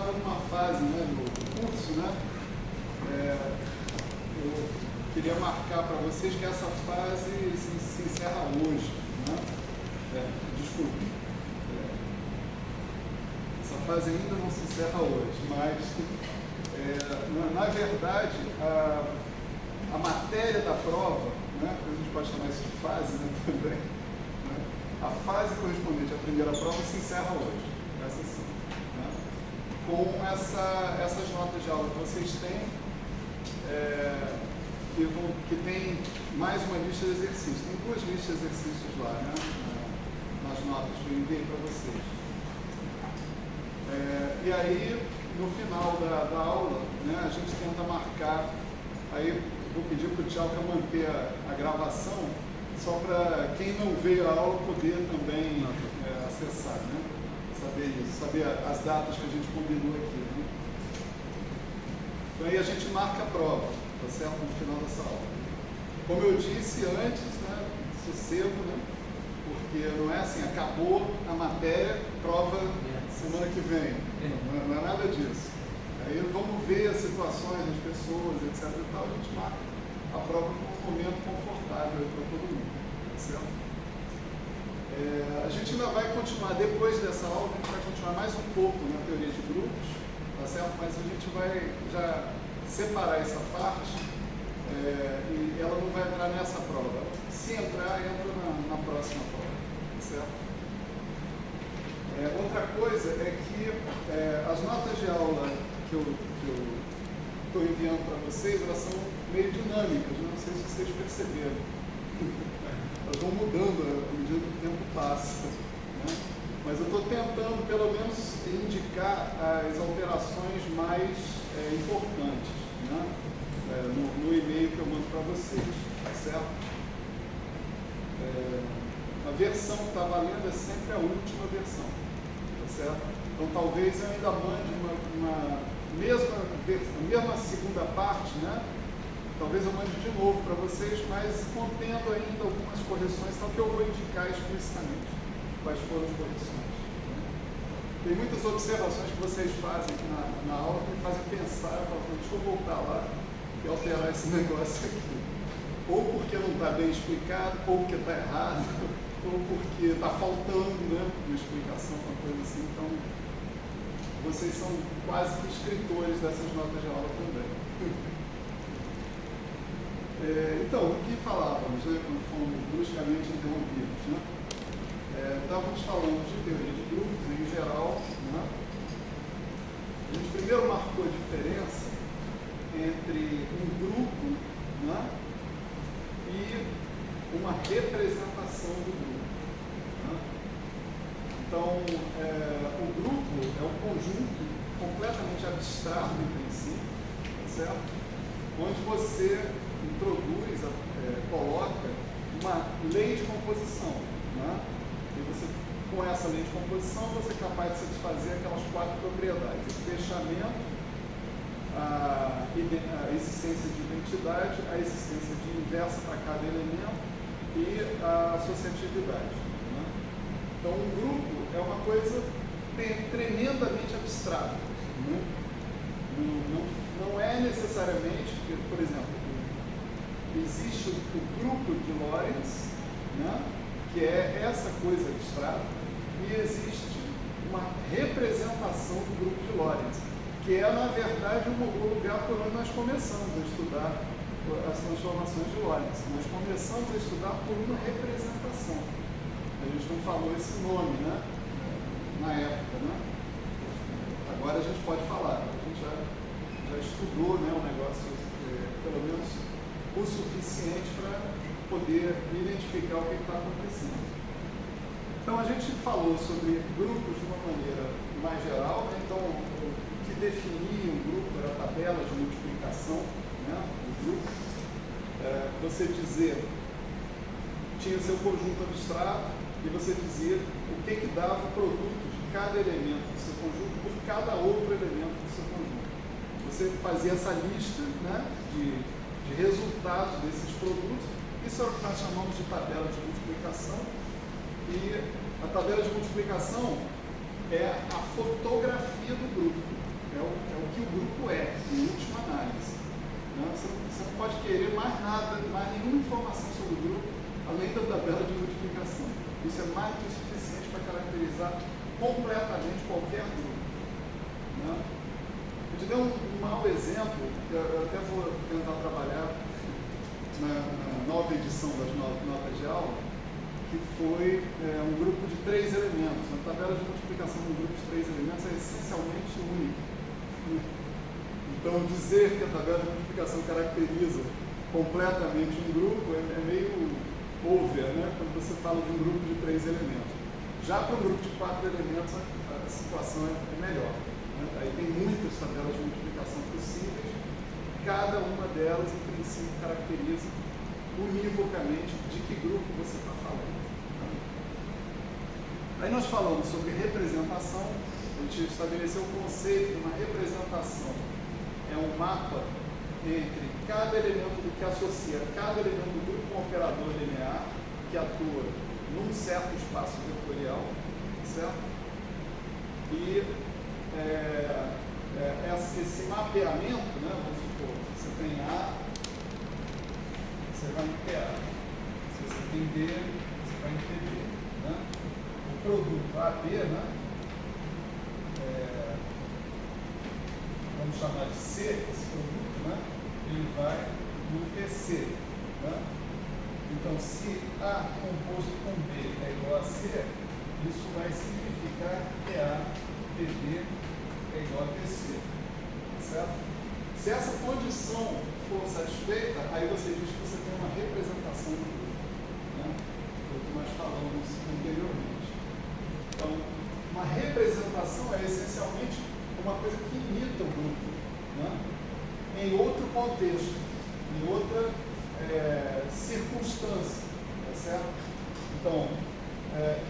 estava numa fase, né, do curso, né, eu queria marcar para vocês que essa fase se encerra hoje, né? Desculpe, essa fase ainda não se encerra hoje, mas na verdade a matéria da prova, né, a gente pode chamar isso de fase, né, também, né, a fase correspondente à primeira prova se encerra hoje, essa sim, né, com essas notas de aula que vocês têm, que tem mais uma lista de exercícios. Tem 2 listas de exercícios lá, né, nas notas que eu enviei para vocês. E aí, no final da aula, né, a gente tenta marcar, aí vou pedir para o Tchalka manter a gravação, só para quem não veio à aula poder também acessar, né, saber isso, saber as datas que a gente combinou aqui, né. Então aí a gente marca a prova, tá certo? No final dessa aula. Como eu disse antes, né, sossego, né, porque não é assim, acabou a matéria, prova semana que vem, não é nada disso. Aí vamos ver as situações das pessoas, etc. e tal, a gente marca a prova com um momento confortável para todo mundo, tá certo? A gente ainda vai continuar, depois dessa aula, a gente vai continuar mais um pouco na teoria de grupos, tá certo? Mas a gente vai já separar essa parte e ela não vai entrar nessa prova. Se entrar, entra na próxima prova, tá certo? Outra coisa é que as notas de aula que eu estou enviando para vocês, elas são meio dinâmicas, não sei se vocês perceberam. Elas vão mudando à medida que o tempo passa, né? Mas eu estou tentando, pelo menos, indicar as alterações mais importantes, né, no e-mail que eu mando para vocês, tá certo? A versão que está valendo é sempre a última versão, tá certo? Então talvez eu ainda mande uma mesma segunda parte, né? Talvez eu mande de novo para vocês, mas contendo ainda algumas correções, tal que eu vou indicar explicitamente quais foram as correções. Tem muitas observações que vocês fazem aqui na aula que me fazem pensar, eu falo, deixa eu voltar lá e alterar esse negócio aqui. Ou porque não está bem explicado, ou porque está errado, ou porque está faltando, né, uma explicação, uma coisa assim. Então, vocês são quase que escritores dessas notas de aula também. Então, o que falávamos, né, quando fomos bruscamente interrompidos, né? Estávamos falando de teoria de grupos em geral, né? A gente primeiro marcou a diferença entre um grupo, né, e uma representação do grupo, né? Então, o grupo é um conjunto completamente abstrato em princípio, tá certo? Onde você introduz, coloca uma lei de composição, né? E você, com essa lei de composição, você é capaz de satisfazer aquelas 4 propriedades: o fechamento, a existência de identidade, a existência de inversa para cada elemento e a associatividade, né? Então, um grupo é uma coisa tremendamente abstrata, né? Não é necessariamente, por exemplo, existe o grupo de Lorentz, né, que é essa coisa abstrata, e existe uma representação do grupo de Lorentz, que é, na verdade, o lugar por onde nós começamos a estudar as transformações de Lorentz. Nós começamos a estudar por uma representação. A gente não falou esse nome, né, na época, né? Agora a gente pode falar, a gente já estudou, né, o negócio, pelo menos o suficiente para poder identificar o que está acontecendo. Então, a gente falou sobre grupos de uma maneira mais geral, né? Então, o que definia um grupo era a tabela de multiplicação, né, do grupo. Você dizer, tinha seu conjunto abstrato, e você dizia o que dava o produto de cada elemento do seu conjunto por cada outro elemento do seu conjunto. Você fazia essa lista, né, de resultados desses produtos. Isso é o que nós chamamos de tabela de multiplicação. E a tabela de multiplicação é a fotografia do grupo, querer mais nada, mais nenhuma informação sobre o grupo, além da tabela de multiplicação. Isso é mais que o suficiente para caracterizar completamente qualquer grupo. Né? Eu te dei um mau exemplo, que eu até vou tentar trabalhar na nova edição das notas de aula, que foi um grupo de 3 elementos. A tabela de multiplicação de um grupo de 3 elementos é essencialmente única. Então, dizer que a tabela de multiplicação caracteriza completamente um grupo é meio over, né? Quando você fala de um grupo de 3 elementos. Já para um grupo de 4 elementos, a situação é melhor. Né? Aí tem muitas tabelas de multiplicação possíveis, cada uma delas, em princípio, caracteriza univocamente de que grupo você está falando. Aí nós falamos sobre representação, a gente estabeleceu o conceito de uma representação. É um mapa entre cada elemento que associa cada elemento do grupo com um operador linear que atua num certo espaço vetorial, certo? E esse mapeamento, né, vamos supor, você tem A, você vai em PA. Se você tem B, você vai em PB. Né? O produto AB, né, vamos chamar de C, esse produto, né, ele vai no PC. Né? Então, se A composto com B é igual a C, isso vai significar que A, PB é igual a PC. Certo? Se essa condição for satisfeita, aí você diz que você tem uma representação do grupo. Né? Foi o que nós falamos anteriormente. Então, uma representação é essencialmente uma coisa que imita o grupo, né? Em outro contexto, em outra circunstância, tá certo? Então,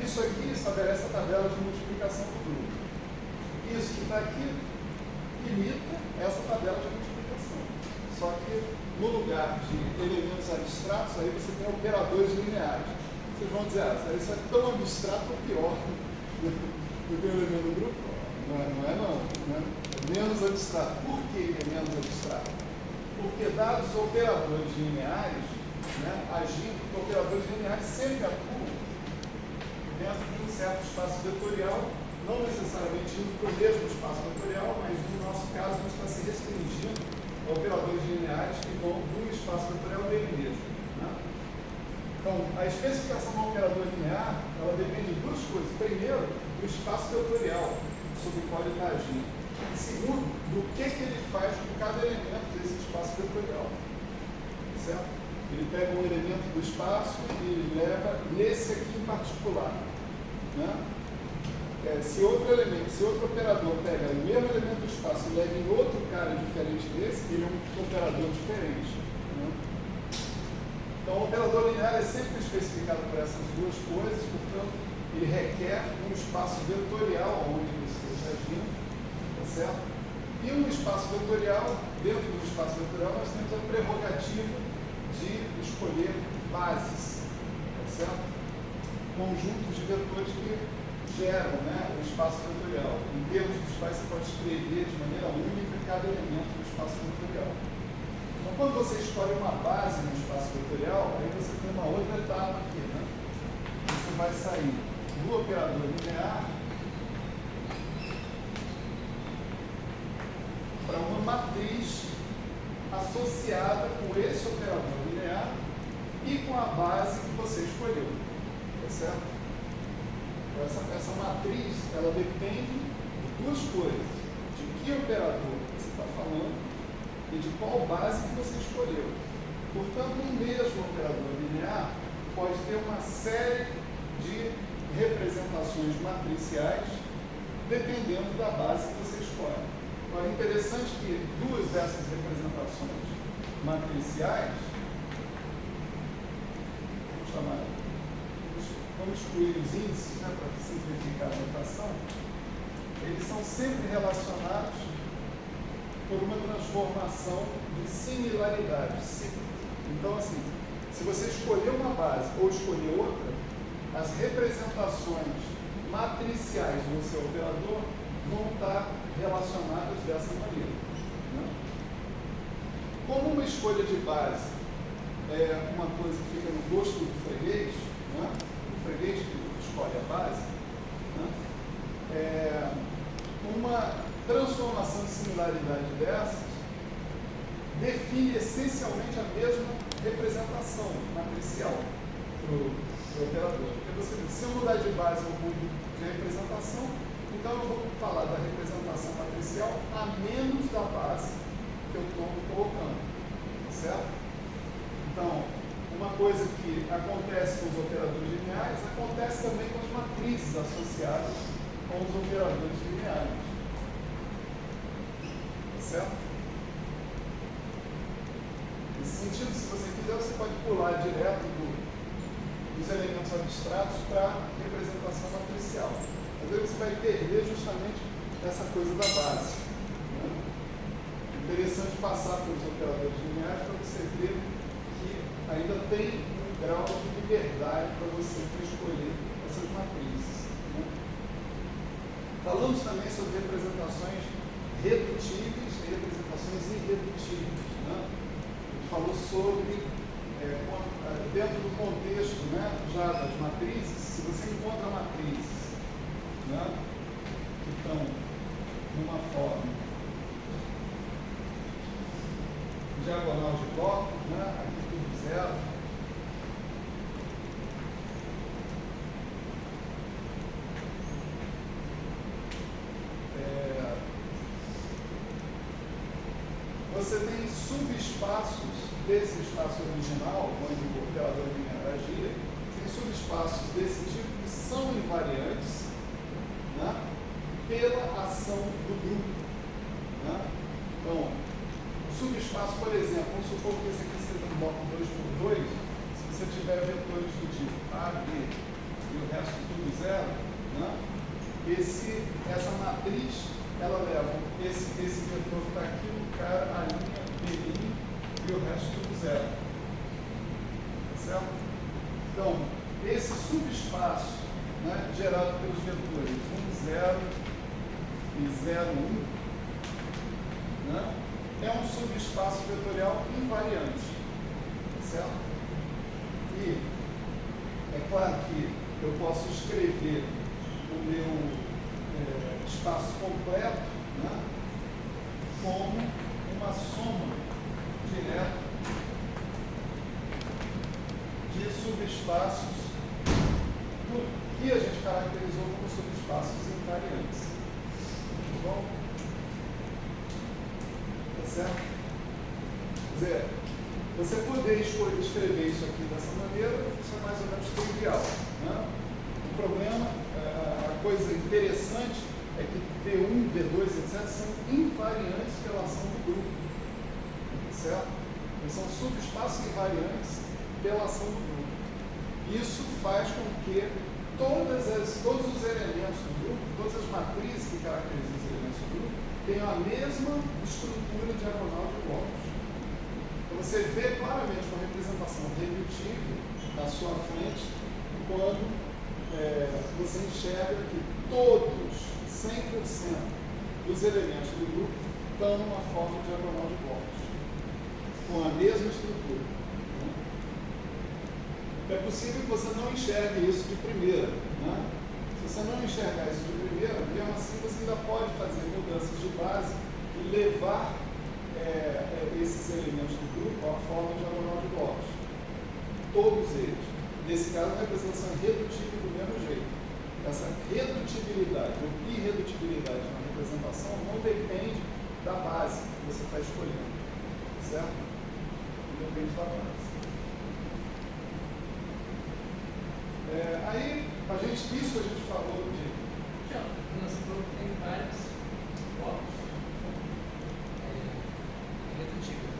isso aqui estabelece a tabela de multiplicação do grupo. Isso que está aqui imita essa tabela de multiplicação. Só que no lugar de elementos abstratos, aí você tem operadores lineares. Vocês vão dizer, isso é tão abstrato ou pior do que o elemento do grupo? Não é. Né? É menos abstrato. Por que ele é menos abstrato? Porque dados operadores lineares, né, agindo, porque operadores lineares sempre atuam dentro de um certo espaço vetorial, não necessariamente indo para o mesmo espaço vetorial, mas no nosso caso a gente está se restringindo a operadores lineares que vão do espaço vetorial dele mesmo. Né? Então, a especificação do operador linear, ela depende de duas coisas. Primeiro, do espaço vetorial sobre o qual ele está agindo. E segundo, do que ele faz com cada elemento desse espaço vetorial. Certo? Ele pega um elemento do espaço e ele leva nesse aqui em particular. Né? Se outro operador pega o mesmo elemento do espaço e leva em outro cara diferente desse, ele é um operador diferente. Né? Então, o operador linear é sempre especificado por essas duas coisas, portanto, ele requer um espaço vetorial onde ele esteja agindo, tá certo? E um espaço vetorial, dentro do espaço vetorial, nós temos a prerrogativa de escolher bases, tá certo? Conjuntos de vetores que geram, né, o espaço vetorial. Em termos dos quais você pode escrever de maneira única cada elemento do espaço vetorial. Então, quando você escolhe uma base no espaço vetorial, aí você tem uma outra etapa aqui, né? Você vai sair do operador linear para uma matriz associada com esse operador linear e com a base que você escolheu. Tá certo? Essa matriz, ela depende de duas coisas: de que operador você está falando e de qual base que você escolheu. Portanto, um mesmo operador linear pode ter uma série de representações matriciais dependendo da base que você escolhe. Agora, é interessante que duas dessas representações matriciais, vamos excluir os índices, né, para simplificar a notação, eles são sempre relacionados por uma transformação de similaridade. Então, assim, se você escolher uma base ou escolher outra, as representações matriciais do seu operador vão estar relacionadas dessa maneira. Né? Como uma escolha de base é uma coisa que fica no gosto do freguês, né? O freguês que escolhe a base, né? Uma transformação de similaridade dessas define essencialmente a mesma representação matricial para o operador. Porque você diz, se eu mudar de base eu mudo de representação, então eu vou falar da representação matricial a menos da base que eu estou colocando, certo? Então, uma coisa que acontece com os operadores lineares acontece também com as matrizes associadas com os operadores lineares, certo? Nesse sentido, se você quiser, você pode pular direto dos elementos abstratos para a representação matricial. Às vezes você vai perder justamente essa coisa da base. Né? Interessante passar pelos operadores lineares para você ver que ainda tem um grau de liberdade para você escolher essas matrizes. Né? Falamos também sobre representações redutíveis e representações irredutíveis. Né? Falou sobre, dentro do contexto, né, já das matrizes, se você encontra matrizes, né, que estão numa forma diagonal de bloco, né, aqui tudo zero, você tem subespaços desse espaço original, onde o operador linear agia, tem subespaços desse tipo que são invariantes, né, pela ação do grupo. Né? Então, o subespaço, por exemplo, vamos supor que esse aqui seja um bloco 2x2, se você tiver vetores do tipo A, B e o resto tudo zero, né, essa matriz ela leva esse vetor que está aqui, o cara, a linha, B', e o resto tudo zero. Certo? Então, esse subespaço, né, gerado pelos vetores 1, 0 e 0, 1, né, é um subespaço vetorial invariante. Certo? E é claro que eu posso escrever o meu espaço completo, né, como uma soma direta de subespaços do que a gente caracterizou como subespaços invariantes. Tá bom? Tá certo? Quer dizer, você poder escrever isso aqui dessa maneira, isso é mais ou menos trivial. Né? O problema, a coisa interessante é que V1, V2, etc. são invariantes pela ação do grupo. Certo? Eles são subespaços invariantes pela ação do grupo. Isso faz com que todos os elementos do grupo, todas as matrizes que caracterizam os elementos do grupo, tenham a mesma estrutura diagonal de blocos. Então você vê claramente uma representação redutível na sua frente quando você enxerga que todos, 100% dos elementos do grupo estão numa forma diagonal de blocos, com a mesma estrutura. É possível que você não enxergue isso de primeira. Né? Se você não enxergar isso de primeira, mesmo assim você ainda pode fazer mudanças de base e levar esses elementos do grupo à forma diagonal de blocos. Todos eles. Nesse caso, a representação é redutível do mesmo jeito. Essa redutibilidade ou irredutibilidade na representação não depende da base que você está escolhendo. Certo? Não depende da base. Aí, isso a gente falou de... Você falou que tem vários blocos. Redutível.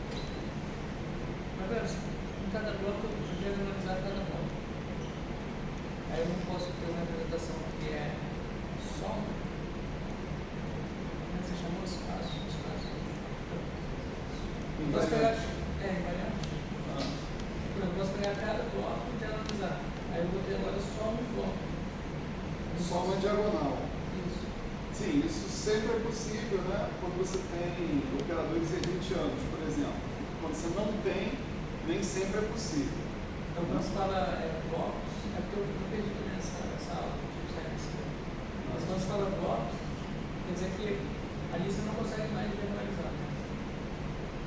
Agora, em cada bloco eu podia analisar cada bloco. Aí eu não posso ter uma representação que é só. Como você chamou? Espaço. Eu posso pegar. Invariante. Eu posso pegar cada bloco e analisar. Aí eu vou ter agora só um bloco. Só uma diagonal. Isso. Sim, isso sempre é possível, né? Quando você tem operadores hermitianos, por exemplo. Quando você não tem nem sempre é possível. Então, quando se fala blocos, é porque eu perdi também essa aula, mas quando se fala blocos, quer dizer que ali você não consegue mais generalizar.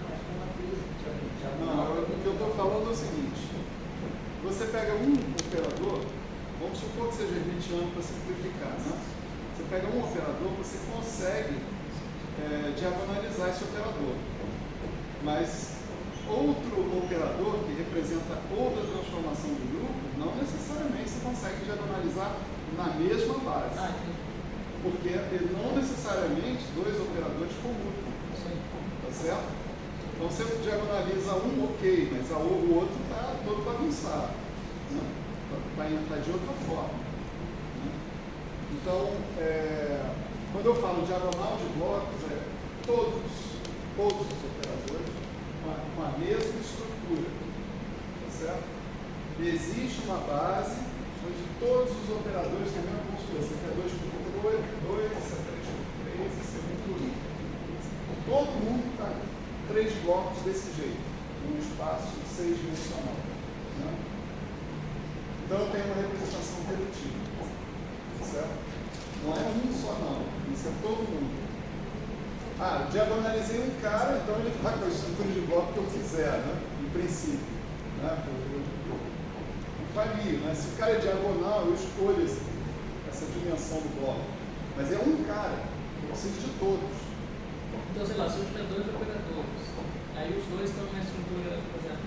Acho que é uma coisa. Não, o que eu estou falando é o seguinte: você pega um operador, vamos supor que seja hermitiano para simplificar, né? Você pega um operador, você consegue diagonalizar esse operador, mas outro operador que representa outra transformação do grupo, não necessariamente você consegue diagonalizar na mesma base, porque não necessariamente dois operadores comutam, tá certo? Então você diagonaliza um, ok, mas o outro está todo bagunçado, né? Está de outra forma, né? Então, quando eu falo diagonal de blocos, é todos os operadores com a mesma estrutura, tá certo? Existe uma base onde todos os operadores têm a mesma construção. Esse aqui é 2 por 2, esse é 3 por 3, esse é 1 por 1. Todo mundo está 3 blocos desse jeito, num espaço 6-dimensional, né? Então eu tenho uma representação redutiva, certo? Não é um só não, isso é todo mundo. Diagonalizei um cara, então ele está com a estrutura de bloco que eu quiser, né? Em princípio, né? Valia, né? Se o cara é diagonal, eu escolho essa dimensão do bloco, mas é um cara, eu preciso de todos. Então, sei lá, se eu tiver 2 operadores, aí os dois estão numa estrutura, por exemplo,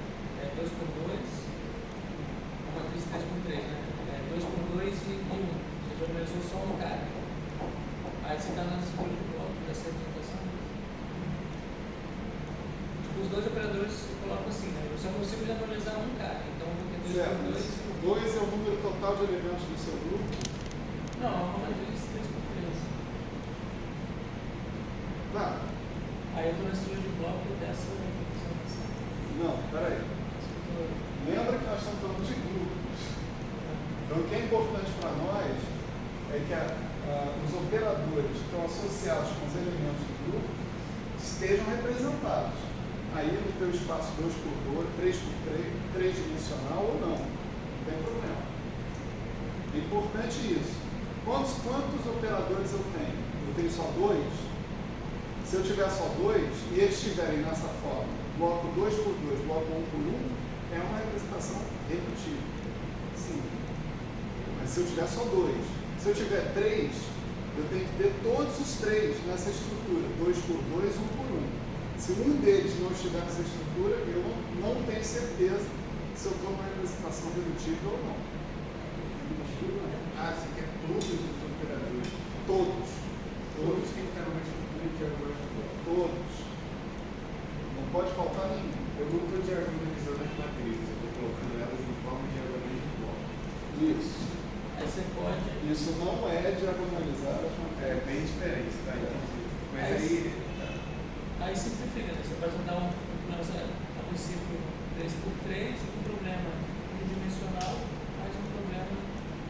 2 por 2, a matriz 3 por 3, né? 2 por 2 e 1. Você organizou só um cara. Aí você está na estrutura de bloco dessa representação. Tipo, os dois operadores eu coloco assim, né? Eu só consigo diagonalizar um cara. Então, eu vou ter 2 por 2. 2 é o número total de elementos do seu grupo? Não, é uma matriz 3 por 3. Tá. Aí eu estou na estrutura de bloco dessa representação. Não, peraí. Lembra que nós estamos falando de grupos. Então, o que é importante para nós é que os operadores que estão associados com os elementos do grupo estejam representados. Aí no teu espaço 2 por 2, 3 por 3, 3-dimensional ou não. Não tem problema. É importante isso. Quantos operadores eu tenho? Eu tenho só 2? Se eu tiver só 2 e eles estiverem nessa forma, bloco 2 por 2, bloco 1 por 1, é uma representação redutível. Sim. Mas se eu tiver só 2, se eu tiver 3, eu tenho que ter todos os 3 nessa estrutura, 2 por 2, 1 por 1. Se um deles não estiver nessa estrutura, eu não tenho certeza se eu estou numa representação redutível ou não. Você quer todos os operadores? Todos. Todos têm que estar numa estrutura de diagonal de bloco. Todos. Não pode faltar nenhum. Eu não estou diagonalizando as matrizes, eu estou colocando elas em forma de diagonais de bloco. Isso. Aí você pode. Isso não é diagonalizar as matrizes. É bem diferente, tá? Mas Aí simplifica, né? Você pode dar um problema, a princípio 3 por 3, um problema unidimensional, mais um problema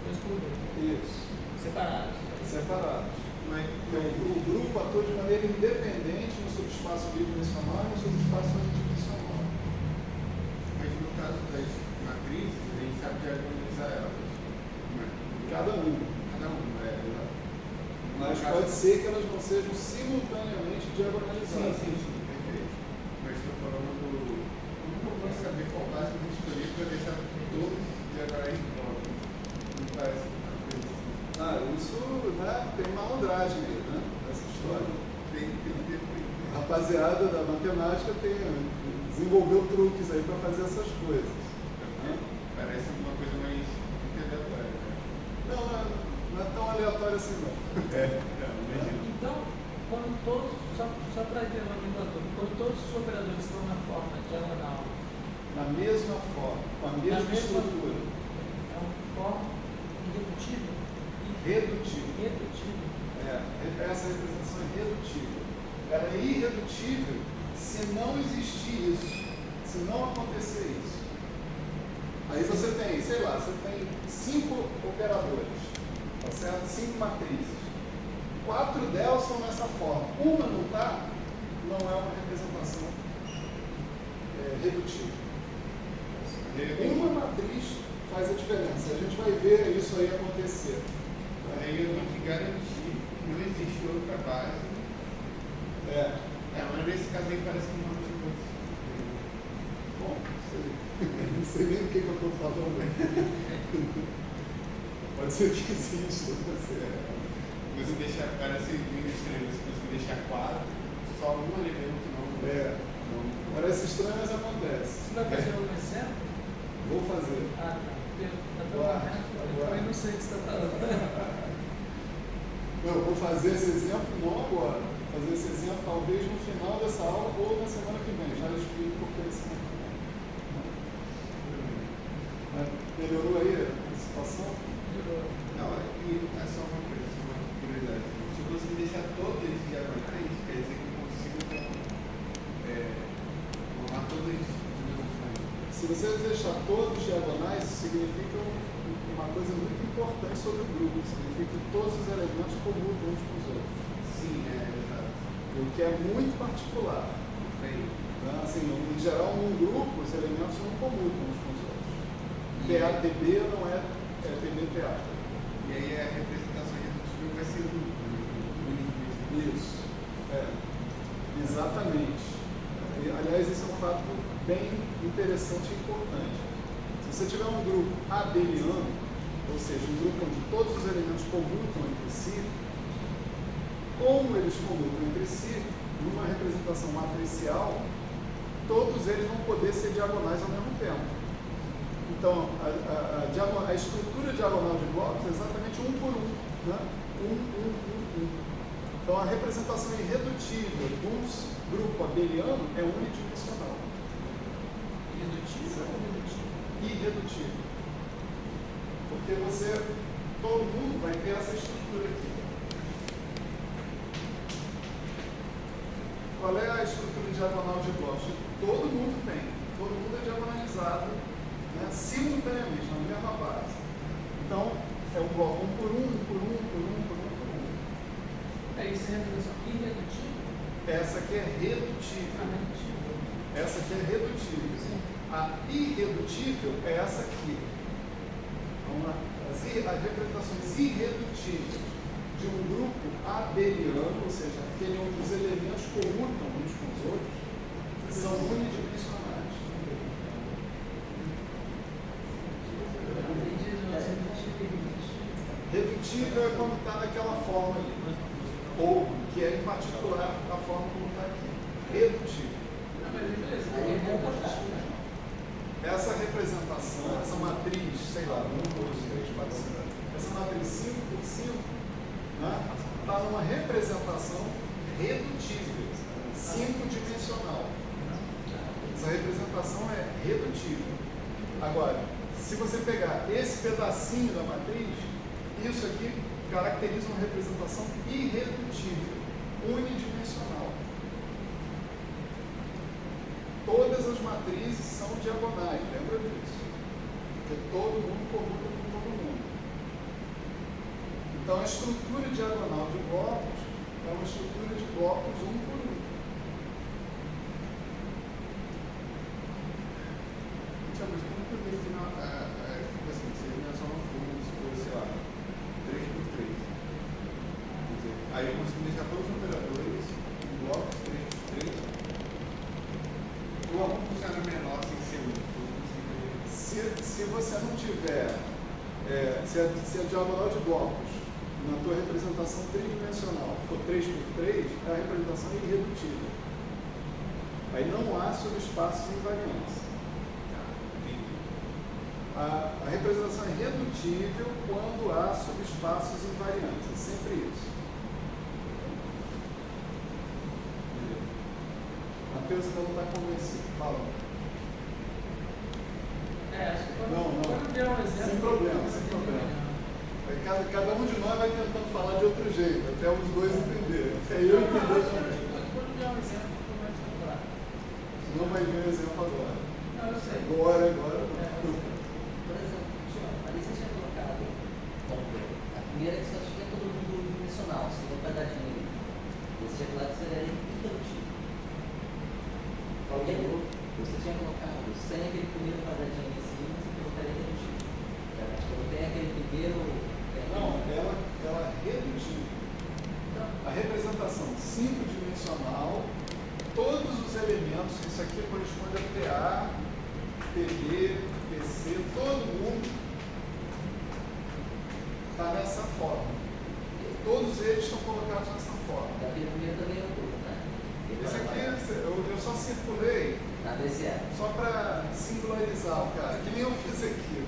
2 por 2. Isso. Separados. Separados. O grupo atua de maneira independente no subespaço bidimensional e no subespaço unidimensional. Mas no caso das matrizes, a gente sabe diagonalizar elas. Cada um. Mas pode ser que elas não sejam simultaneamente diagonalizadas. Sim, perfeito. Mas estou falando como eu posso saber qual base eu escolhi para deixar todos diagonais de bloco? Não parece uma coisa assim. Isso, né, tem malandragem aí, né? Essa história. Tem Rapaziada da matemática desenvolveu truques aí para fazer essas coisas. Né? Parece uma coisa mais aleatória, né? Não é tão aleatório assim não. Então, quando todos, só para entender uma nomenclatura, quando todos os operadores estão na forma diagonal, Na mesma forma, com a mesma estrutura. é uma forma irredutível. Redutível. Essa representação é redutível. Ela é irredutível se não existir isso, se não acontecer isso. Aí você tem, sei lá, você tem 5 operadores, tá certo? 5 matrizes. 4 delas estão nessa forma. Uma não está, não é uma representação redutível. Uma matriz faz a diferença. A gente vai ver isso aí acontecer. Aí eu tenho que garantir que não existe outra base. Mas nesse caso aí parece que não é muito. Bom, não sei nem o que eu estou falando aqui. Pode ser que exista. Você deixa, parece bem estranho, você conseguir deixar 4, só um elemento não. Parece estranho, mas acontece. Você vai fazer um exemplo? Vou fazer. Ah, tá. Eu também não sei o que você está falando. Não, eu vou fazer esse exemplo não agora. Vou fazer esse exemplo talvez no final dessa aula ou na semana que vem. Já explico por que esse semana que vem. Melhorou aí a situação? Melhorou. Não, e é só uma coisa, só uma curiosidade. Se eu conseguir deixar todos eles diagonais, quer dizer que eu consigo formar todas as dimensões. Se você deixar todos diagonais, isso significa uma coisa muito importante sobre o grupo. Significa que todos os elementos comutam uns com os outros. Sim, exato. O que é muito particular. Assim, em geral, num grupo, os elementos não comutam uns com os outros. PADB não é PBTA. E aí a representação redutiva vai ser única. Isso. Exatamente. Aliás, esse é um fato bem interessante e importante. Se você tiver um grupo abeliano, ou seja, um grupo onde todos os elementos comutam entre si, como eles comutam entre si, numa representação matricial, todos eles vão poder ser diagonais ao mesmo tempo. Então, a estrutura diagonal de blocos é exatamente um por um. Né? Então, a representação irredutível de um grupo abeliano é unidimensional. Irredutível ou redutível? Irredutível. Porque todo mundo vai ter essa estrutura aqui. Qual é a estrutura diagonal de blocos? Todo mundo tem. Todo mundo é diagonalizado, né, simultaneamente, na mesma base. Então, é um bloco um por um, um por um, um por um, um por um, um por um. Isso é redução irredutível? Essa aqui é redutível. Redutível. Essa aqui é redutível. Sim. A irredutível é essa aqui. Vamos lá. As representações irredutíveis de um grupo abeliano, ou seja, aquele onde os elementos comutam uns com os outros, são unidimensionais. Redutível é quando está daquela forma ali. Ou, que é em particular a forma como está aqui. Redutível. Essa representação, essa matriz, sei lá, 1, 2, 3, 4, 5, essa matriz 5 por 5, está numa representação redutível, 5-dimensional. Essa representação é redutível. Agora, se você pegar esse pedacinho da matriz, isso aqui caracteriza uma representação irredutível, unidimensional. Todas as matrizes são diagonais, lembra disso? Porque todo mundo comuta com todo mundo. Então a estrutura diagonal de blocos é uma estrutura de blocos um por um. Então, mas como que eu defino tipo assim, se a dimensão não for, se for, sei lá, 3 por 3. Quer dizer, aí eu consigo deixar todos os operadores em blocos 3 por 3. Ou algum funciona menor sem ser único? Se você não tiver, se a diagonal de blocos na tua representação tridimensional for 3 por 3, a representação é irredutível. Aí não há subespaços invariantes. A representação é redutível quando há subespaços invariantes. É sempre isso. Mateus ainda não está convencido. Fala. Acho que Não. quando der um exemplo. Sem problema, sem problema. Cada um de nós vai tentando falar de outro jeito, até os dois entenderem. Até eu entender também. Quando der um exemplo, começa a falar. Não vai ver o exemplo agora. Não, eu sei. Agora. Por exemplo, ali você tinha colocado, a primeira que só tinha todo mundo dimensional, a segunda pedacinho. Você tinha colocado que seria irredutível. Fala de novo. você tinha colocado sem aquele primeiro quadradinho ali em cima, você colocaria redutivo. Quando tem aquele primeiro. Não, ela é redutiva. A representação 5-dimensional, todos os elementos, isso aqui corresponde a PA, PB, PC, todo mundo está nessa forma. Todos eles estão colocados nessa forma. Daquele primeiro também é o tudo, né? Esse aqui eu só circulei Na BCA. só para singularizar o cara, que nem eu fiz aqui.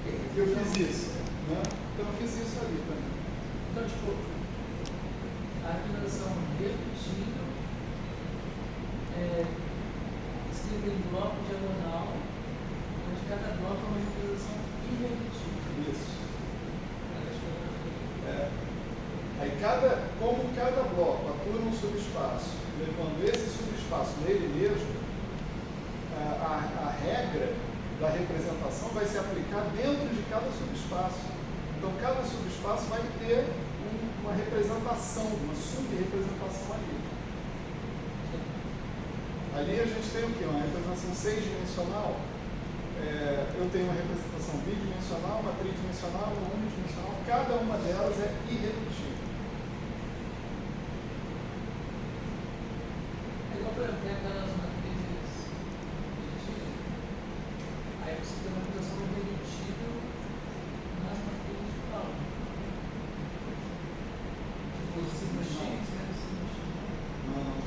Ok. Eu fiz isso, né? Então eu fiz isso ali também. Então, tipo, a representação redutível é escrita em bloco diagonal, onde cada bloco é uma representação irredutível. Isso. Acho que eu É. Aí como cada bloco atua num subespaço, levando esse subespaço nele mesmo, a regra da representação vai se aplicar dentro de cada subespaço. Então cada subespaço vai ter uma representação, uma sub-representação ali. Ali a gente tem o quê? Uma representação 6-dimensional. Eu tenho uma representação bidimensional, uma tridimensional, uma unidimensional. Cada uma delas é irredutível. É igual, por exemplo, tem aquelas matrizes de aí você tem uma representação irredutível nas matrizes de Paulo. Tipo, sigma x, menos sigma x. Não.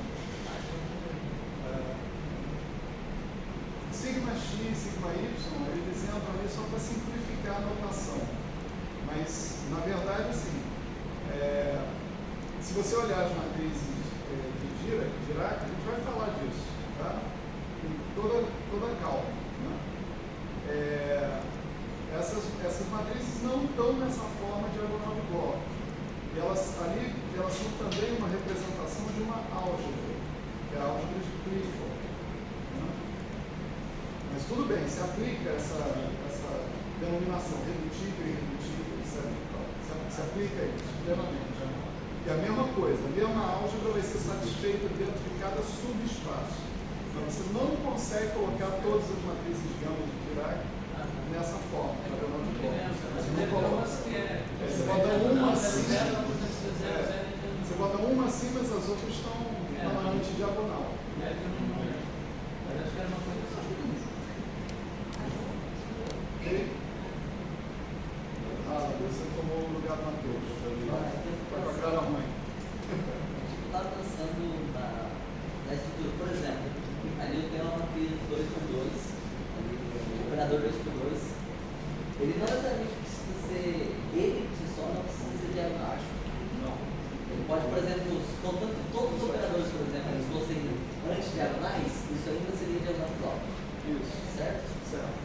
Sigma x, sigma y, eles entram ali só para simplificar a notação. Mas, na verdade, assim, se você olhar as matrizes de Dirac, a gente vai falar disso, tá? Com toda calma, né? Essas matrizes não estão nessa forma diagonal de blocos. E elas são também uma representação de uma álgebra, que é a álgebra de Clifford. Né? Mas tudo bem, se aplica essa denominação redutível e irredutível, se aplica isso plenamente. Né? E a mesma coisa, a mesma álgebra vai ser satisfeita dentro de cada subespaço. Então você não consegue colocar todas as matrizes de gama de Dirac nessa forma, diagonal de blocos. Você não coloca. Você bota uma assim, você bota uma assim, mas as outras estão na antidiagonal. Acho que era uma coisa assim. Ok? Você tomou o lugar do Matheus. Foi com a cara ruim. Estava pensando na estrutura, por exemplo, ali eu tenho uma matriz 2x2, ali o operador 2x2, ele não necessariamente precisa ser, ele por si só não precisa ser diagonal. Não. Ele pode, por exemplo, contando que todos os operadores, por exemplo, eles fossem antidiagonais, isso ainda seria diagonal de bloco. Isso. Certo? Certo.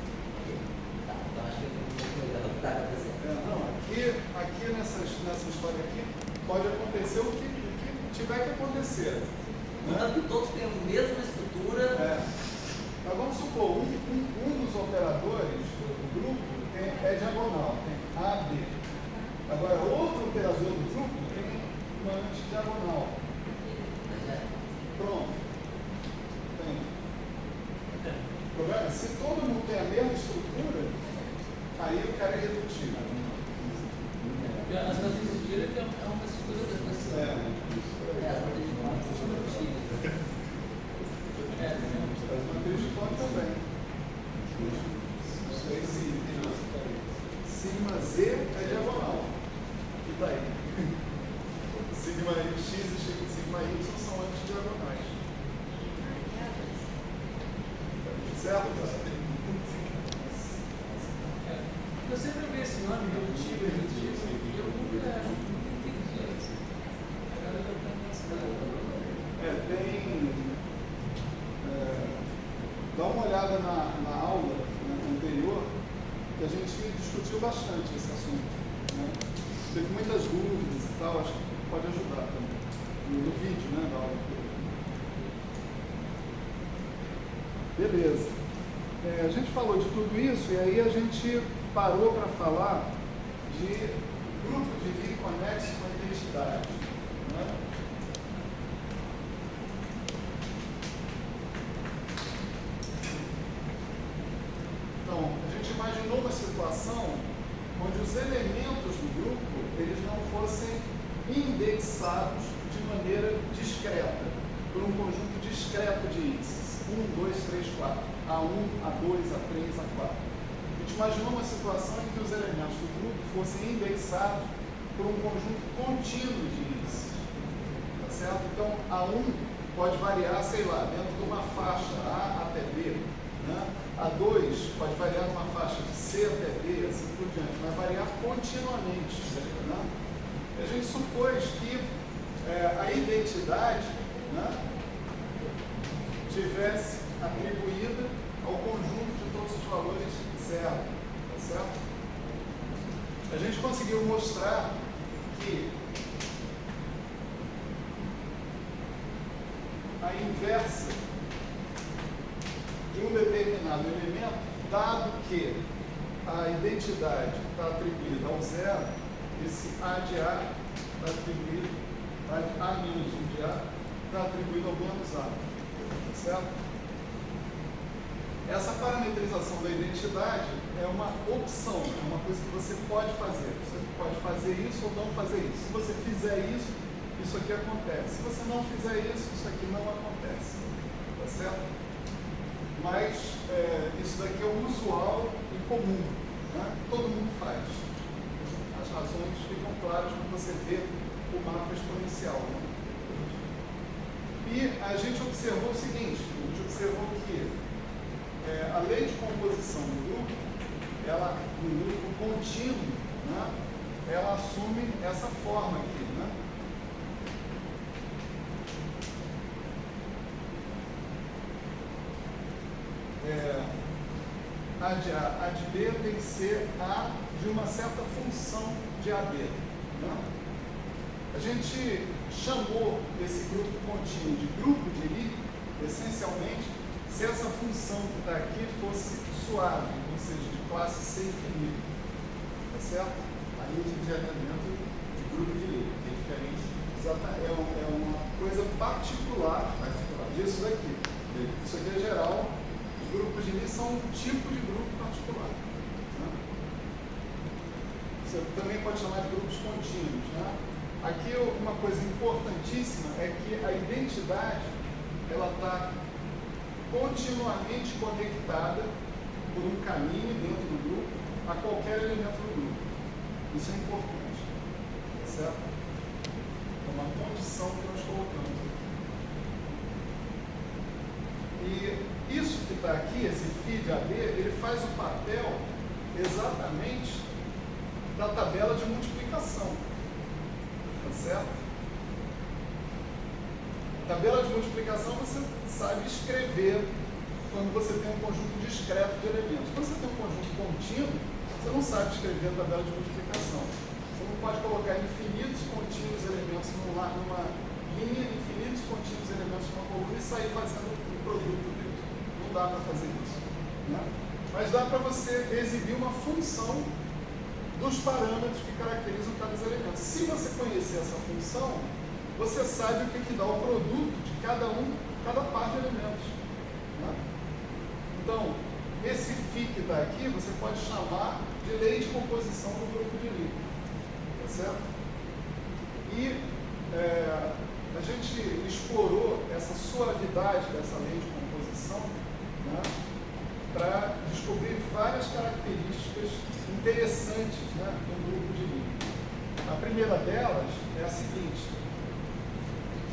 Tá, então acho que eu vou melhor o que está acontecendo. Não, aqui nessa história aqui, pode acontecer o que tiver que acontecer. Portanto, que todos têm a mesma estrutura. Mas vamos supor, um dos operadores do grupo é diagonal, tem AB. Agora, outro operador do grupo tem uma antidiagonal. Pronto. Tem. O problema é, se todo mundo tem a mesma estrutura, aí o cara é redutível. As matrizes de Dirac é uma estrutura dessa. As matrizes de bloco são redutíveis. As matrizes de Bloch também. Sigma Z é diagonal. E daí? Sigma X e sigma Y são antidiagonais. Certo? Eu sempre ouvi esse nome, redutível, e eu nunca entendi isso. Agora eu estou pensando. Dá uma olhada na aula anterior, que a gente discutiu bastante esse assunto. Né? Teve muitas dúvidas e tal, acho que pode ajudar também. No vídeo, né, da aula anterior. Beleza. A gente falou de tudo isso e aí a gente parou para falar de grupo de via conexo com identidade. Né? situação onde os elementos do grupo eles não fossem indexados de maneira discreta, por um conjunto discreto de índices, 1, 2, 3, 4, A1, A2, A3, A4. A gente imaginou uma situação em que os elementos do grupo fossem indexados por um conjunto contínuo de índices, tá certo? Então, A1 pode variar, sei lá, dentro de uma faixa A até B, né? A2 pode variar numa faixa de C até B, assim por diante, vai variar continuamente, né? E a gente supôs que a identidade, né, tivesse atribuída ao conjunto de todos os valores zero, tá certo? A gente conseguiu mostrar que a inversa de um determinado elemento, dado que a identidade está atribuída ao zero, esse A de A está atribuído, A menos 1 de A está atribuído ao menos A, tá certo? Essa parametrização da identidade é uma opção, é uma coisa que você pode fazer. Você pode fazer isso ou não fazer isso. Se você fizer isso, isso aqui acontece. Se você não fizer isso, isso aqui não acontece, tá certo? Mas isso daqui é o usual e comum, né? Todo mundo faz. As razões ficam claras quando você vê o mapa exponencial, né? E a gente observou o seguinte, a gente observou que a lei de composição do grupo, do grupo contínuo, né? Ela assume essa forma aqui, né? A de A, A de B tem que ser A de uma certa função de AB, né? A gente chamou esse grupo contínuo de grupo de Lie, essencialmente, se essa função que está aqui fosse suave, ou seja, de classe C infinita, tá certo? Aí a gente já está dentro de grupo de Lie, que é diferente. É uma coisa particular disso daqui. Isso aqui é geral. Os grupos de Lie são um tipo de grupo particular, né? Você também pode chamar de grupos contínuos, né? Aqui uma coisa importantíssima é que a identidade ela está continuamente conectada por um caminho dentro do grupo a qualquer elemento do grupo. Isso é importante, tá certo? É uma condição que nós colocamos aqui. E isso que está aqui, esse φ de AB, ele faz o papel exatamente da tabela de multiplicação, tá certo? Tabela de multiplicação você sabe escrever quando você tem um conjunto discreto de elementos. Quando você tem um conjunto contínuo, você não sabe escrever a tabela de multiplicação. Você não pode colocar infinitos contínuos elementos numa linha, infinitos contínuos elementos numa coluna e sair fazendo o produto deles. Não dá para fazer isso, né? Mas dá para você exibir uma função dos parâmetros que caracterizam cada elemento. Se você conhecer essa função, você sabe o que dá o produto de cada par de elementos, né? Então, esse φ que está aqui, você pode chamar de lei de composição do grupo de Lie, tá certo? E a gente explorou essa suavidade dessa lei de composição, né, para descobrir várias características interessantes, né, do grupo de Lie. A primeira delas é a seguinte,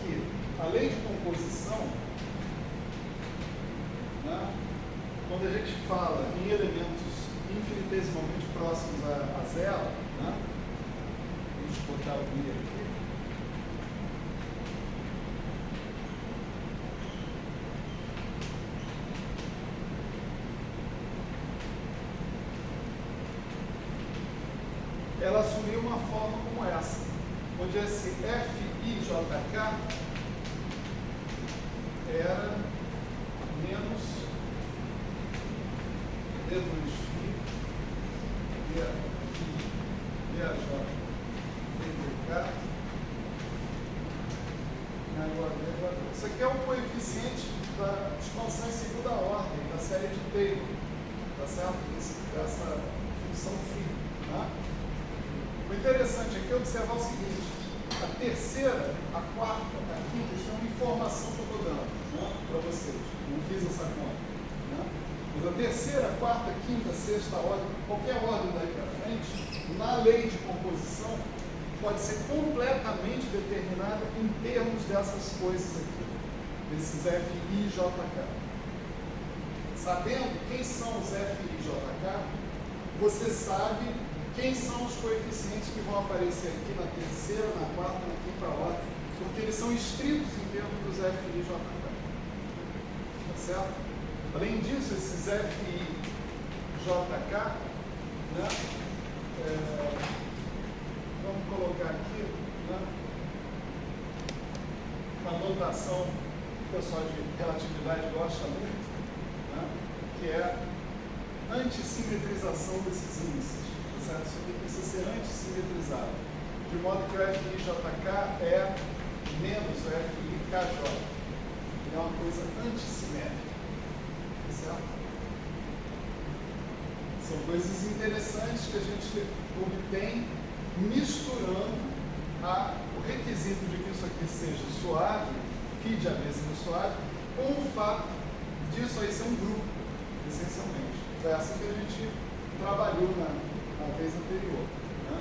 que a lei de composição, né, quando a gente fala em elementos infinitesimalmente próximos a zero, né, deixa eu botar o I aqui. Ela assumiu uma forma como essa, onde esse FIJK era menos D2Φ DAJ DK. Isso aqui é o coeficiente da expansão em segunda ordem, da série de Taylor, tá certo? Essa função φ. Tá? O interessante aqui é observar o seguinte: a terceira, a quarta, a quinta, isso é uma informação que eu estou dando, né, para vocês. Não fiz essa conta. Né? Mas a terceira, a quarta, quinta, sexta ordem, qualquer ordem daí para frente, na lei de composição, pode ser completamente determinada em termos dessas coisas aqui, desses F, I, J, K. Sabendo quem são os F, I, J, K, você sabe quem são os coeficientes que vão aparecer aqui na terceira, na quarta, na quinta ordem, porque eles são estritos em termos dos F, I, J, K. Tá certo? Além disso, esses F, I, J, K, né, vamos colocar aqui, né, uma notação que o pessoal de relatividade gosta muito, né, que é antissimetrização desses índices. Certo? Isso aqui precisa ser antissimetrizado, de modo que o FIJK é menos o FIKJ. É uma coisa antissimétrica. Certo? São coisas interessantes que a gente obtém misturando o requisito de que isso aqui seja suave, φ de abésico suave, com o fato disso aí ser um grupo, essencialmente. Foi assim que a gente trabalhou na vez anterior. Né?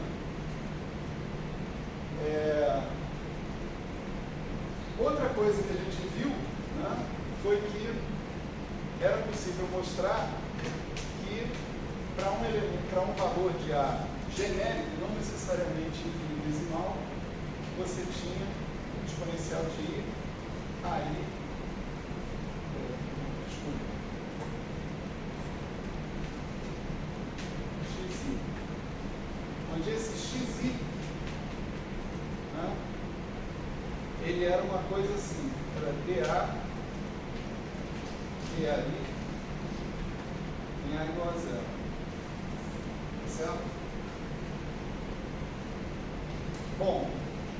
Outra coisa que a gente viu, né, foi que era possível mostrar que para um valor de A genérico, não necessariamente infinitesimal, você tinha um exponencial de I, aí, xi, onde esse xi, né, ele era uma coisa assim, era dA, dAi, em A igual a zero. Certo? Bom,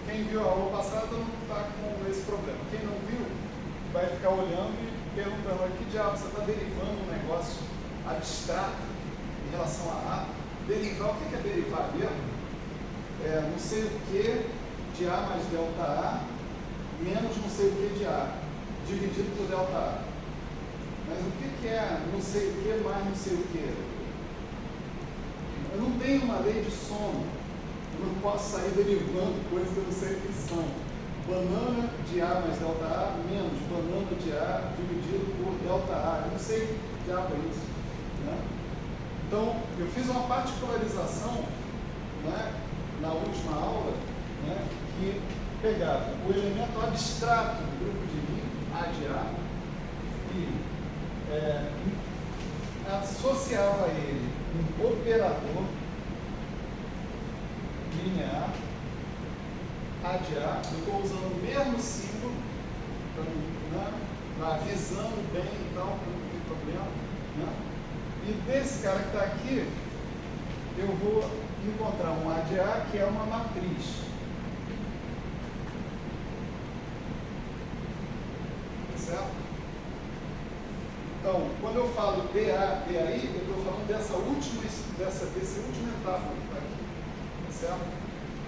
quem viu a aula passada não está com esse problema. Quem não viu, vai ficar olhando e perguntando: que diabo, você está derivando um negócio abstrato em relação a A? Derivar, o que é derivar mesmo? Não sei o que de A mais delta A, menos não sei o que de A, dividido por delta A. Mas o que é não sei o que mais não sei o que? Eu não tenho uma lei de soma. Eu não posso sair derivando coisas que eu não sei o que são. Banana de A mais delta A menos banana de A dividido por delta A. Eu não sei o que diabo é isso. Né? Então, eu fiz uma particularização, né, na última aula, né, que pegava o elemento abstrato do grupo de Lie, A de A, e associava a ele um operador linear, A de A. Eu estou usando o mesmo símbolo, avisando bem e tal, para não ter problema. Né? E desse cara que está aqui, eu vou encontrar um A de A que é uma matriz. Certo? Então, quando eu falo DA, DAI, eu estou falando dessa última etapa que está aqui. Certo?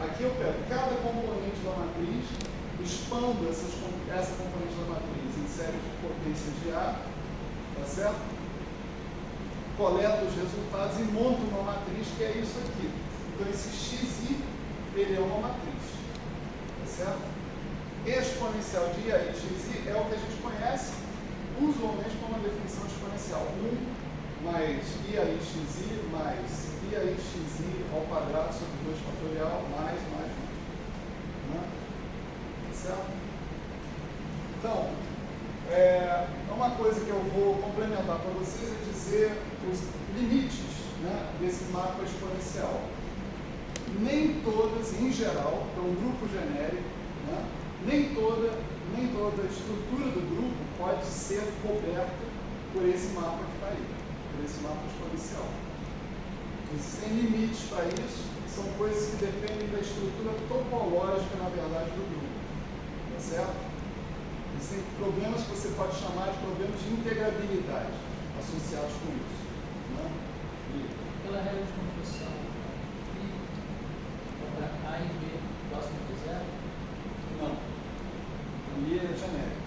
Aqui eu pego cada componente da matriz, expando essa componente da matriz em série de potências de A, tá certo? Coleto os resultados e monto uma matriz que é isso aqui. Então esse xi, ele é uma matriz, tá certo? Exponencial de I aí xi é o que a gente conhece usualmente como uma definição exponencial. 1 mais I aí xi mais I aí xi ao quadrado sobre 2 fatorial mais. Né? Certo? Então, uma coisa que eu vou complementar para vocês é dizer os limites, né, desse mapa exponencial. Nem todas, em geral, para um grupo genérico, né, nem toda a estrutura do grupo pode ser coberta por esse mapa que está aí, por esse mapa exponencial. Existem limites para isso, são coisas que dependem da estrutura topológica, na verdade, do grupo. Tá certo? Existem problemas que você pode chamar de problemas de integrabilidade associados com isso. Né? E aquela regra de composição e para A e B próximo de zero, Não. Ali é genérico.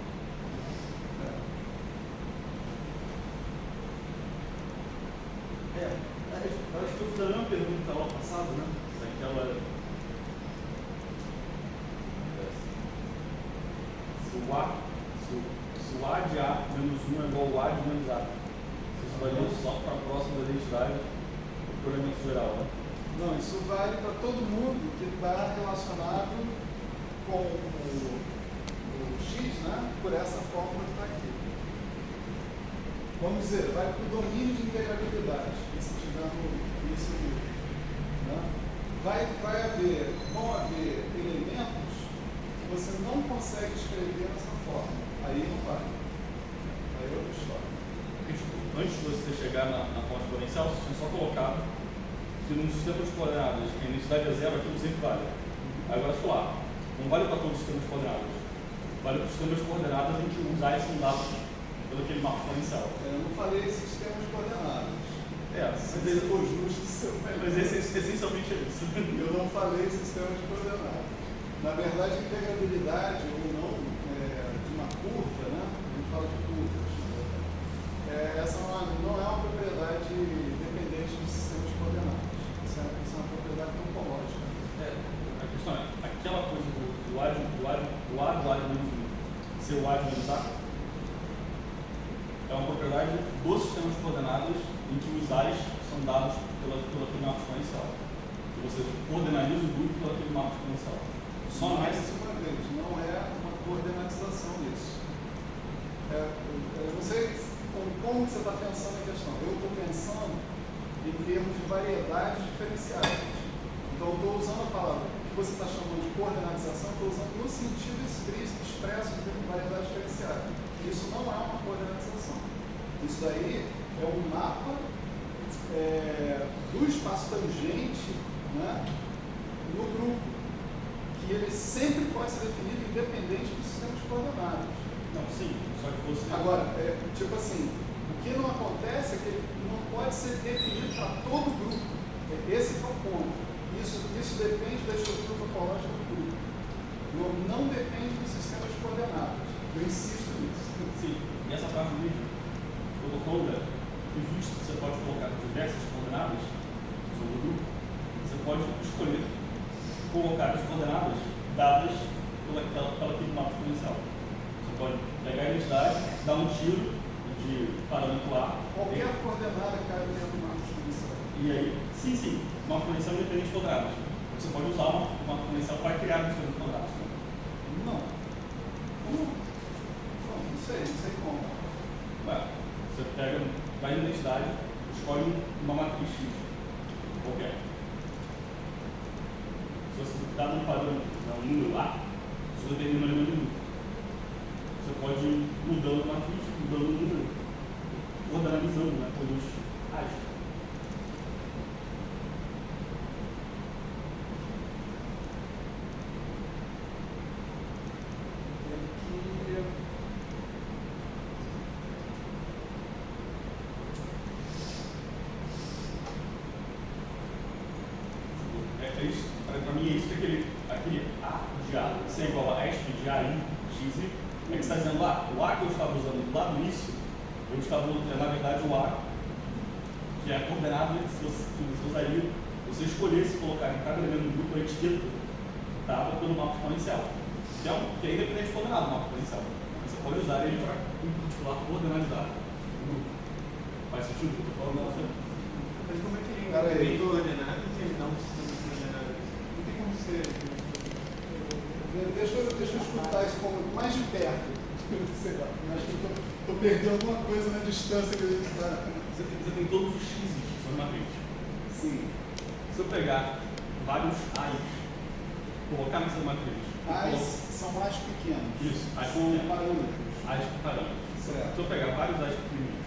Acho que eu fiz a mesma pergunta aula passada, né? Daquela. Se o A de A menos 1 é igual ao A de menos A, isso valia só para a próxima da identidade do programamento geral, né? Não, isso vale para todo mundo que está relacionado com o X, né? Por essa fórmula que está aqui. Vamos dizer, vai para o domínio de integrabilidade, se tiver isso aqui. Né? Vão haver elementos que você não consegue escrever nessa forma. Aí não vai. Aí é outra história. Antes de você chegar na forma exponencial, você tinha só colocado que num sistema de coordenadas a identidade é zero, aquilo sempre vale. Agora, se falar, não vale para todos os sistemas de coordenadas. Vale para os sistemas de coordenadas em que os A's são dados pelo aquele mapa exponencial. Eu não falei sistemas coordenados. Se Se for justo, mas essencialmente é isso. Eu não falei sistemas coordenados. Na verdade, integrabilidade ou não de uma curva, né? A gente fala de curvas. Essa não é uma propriedade dependente dos sistemas coordenados. Isso é uma propriedade topológica. A questão é, aquela coisa do A de menos 1 ser o A de menos A é uma propriedade dos sistemas de coordenadas em que os A's são dados pelo aquele mapa exponencial. Que você coordenaliza o grupo pelo aquele mapa exponencial. Só mais uma vez, não é uma coordenatização disso. Como você está pensando na questão? Eu estou pensando em termos de variedades diferenciadas. Então, eu estou usando a palavra que você está chamando de coordenatização, estou usando no sentido expresso de variedades diferenciadas. Isso não é uma coordenatização. Isso daí é um mapa do espaço tangente, né, no grupo, que ele sempre pode ser definido independente dos sistemas coordenados. Não, sim, só que você... Agora, tipo assim, o que não acontece é que ele não pode ser definido para todo o grupo. Esse é o ponto. Isso depende da estrutura topológica do grupo. Não depende dos sistemas coordenados. Eu insisto nisso. Sim, e essa parte do vídeo, eu estou falando que visto que você pode colocar diversas coordenadas sobre o grupo, você pode escolher colocar as coordenadas dadas pelo aquele mapa exponencial. Você pode pegar a identidade, dar um tiro de parâmetro A. Qualquer coordenada cai dentro do mapa exponencial. E aí, sim, uma exponencial independente de coordenadas. Você pode usar uma exponencial para criar diferentes coordenadas. Não. Como? Não sei como. Você pega, vai na identidade, escolhe uma matriz X, qualquer. Se você dá um parâmetro, um número A, você determina o elemento do número. Você pode ir mudando a matriz, mudando o número, ordenalizando, né, pelos A's. Para mim é isso que aquele A de A ser igual a ESP de A em X, é que você está dizendo lá, o A que eu estava usando lá no início, eu estava, na verdade, o A, que é a coordenada que você usaria, você escolhesse colocar em cada elemento do grupo a etiqueta dada pelo mapa exponencial, que é independente de coordenada, o mapa exponencial. Você pode usar ele para, em particular, coordenalizar o grupo. Faz sentido o que eu estou falando? Mas como é que ele Cara, tem coordenadas e ele dá um sistema de coordenadas? Não tem como ser. Deixa eu escutar isso mais de perto. Sei lá, acho que eu estou perdendo alguma coisa na distância que a gente está. Você tem todos os X sobre matrizes. Sim. Se eu pegar vários A's, colocar nessa matriz. As são mais pequenos. Isso, A's são pequenos. parâmetros. A's parâmetros. Certo. Se eu pegar vários A's pequenininhos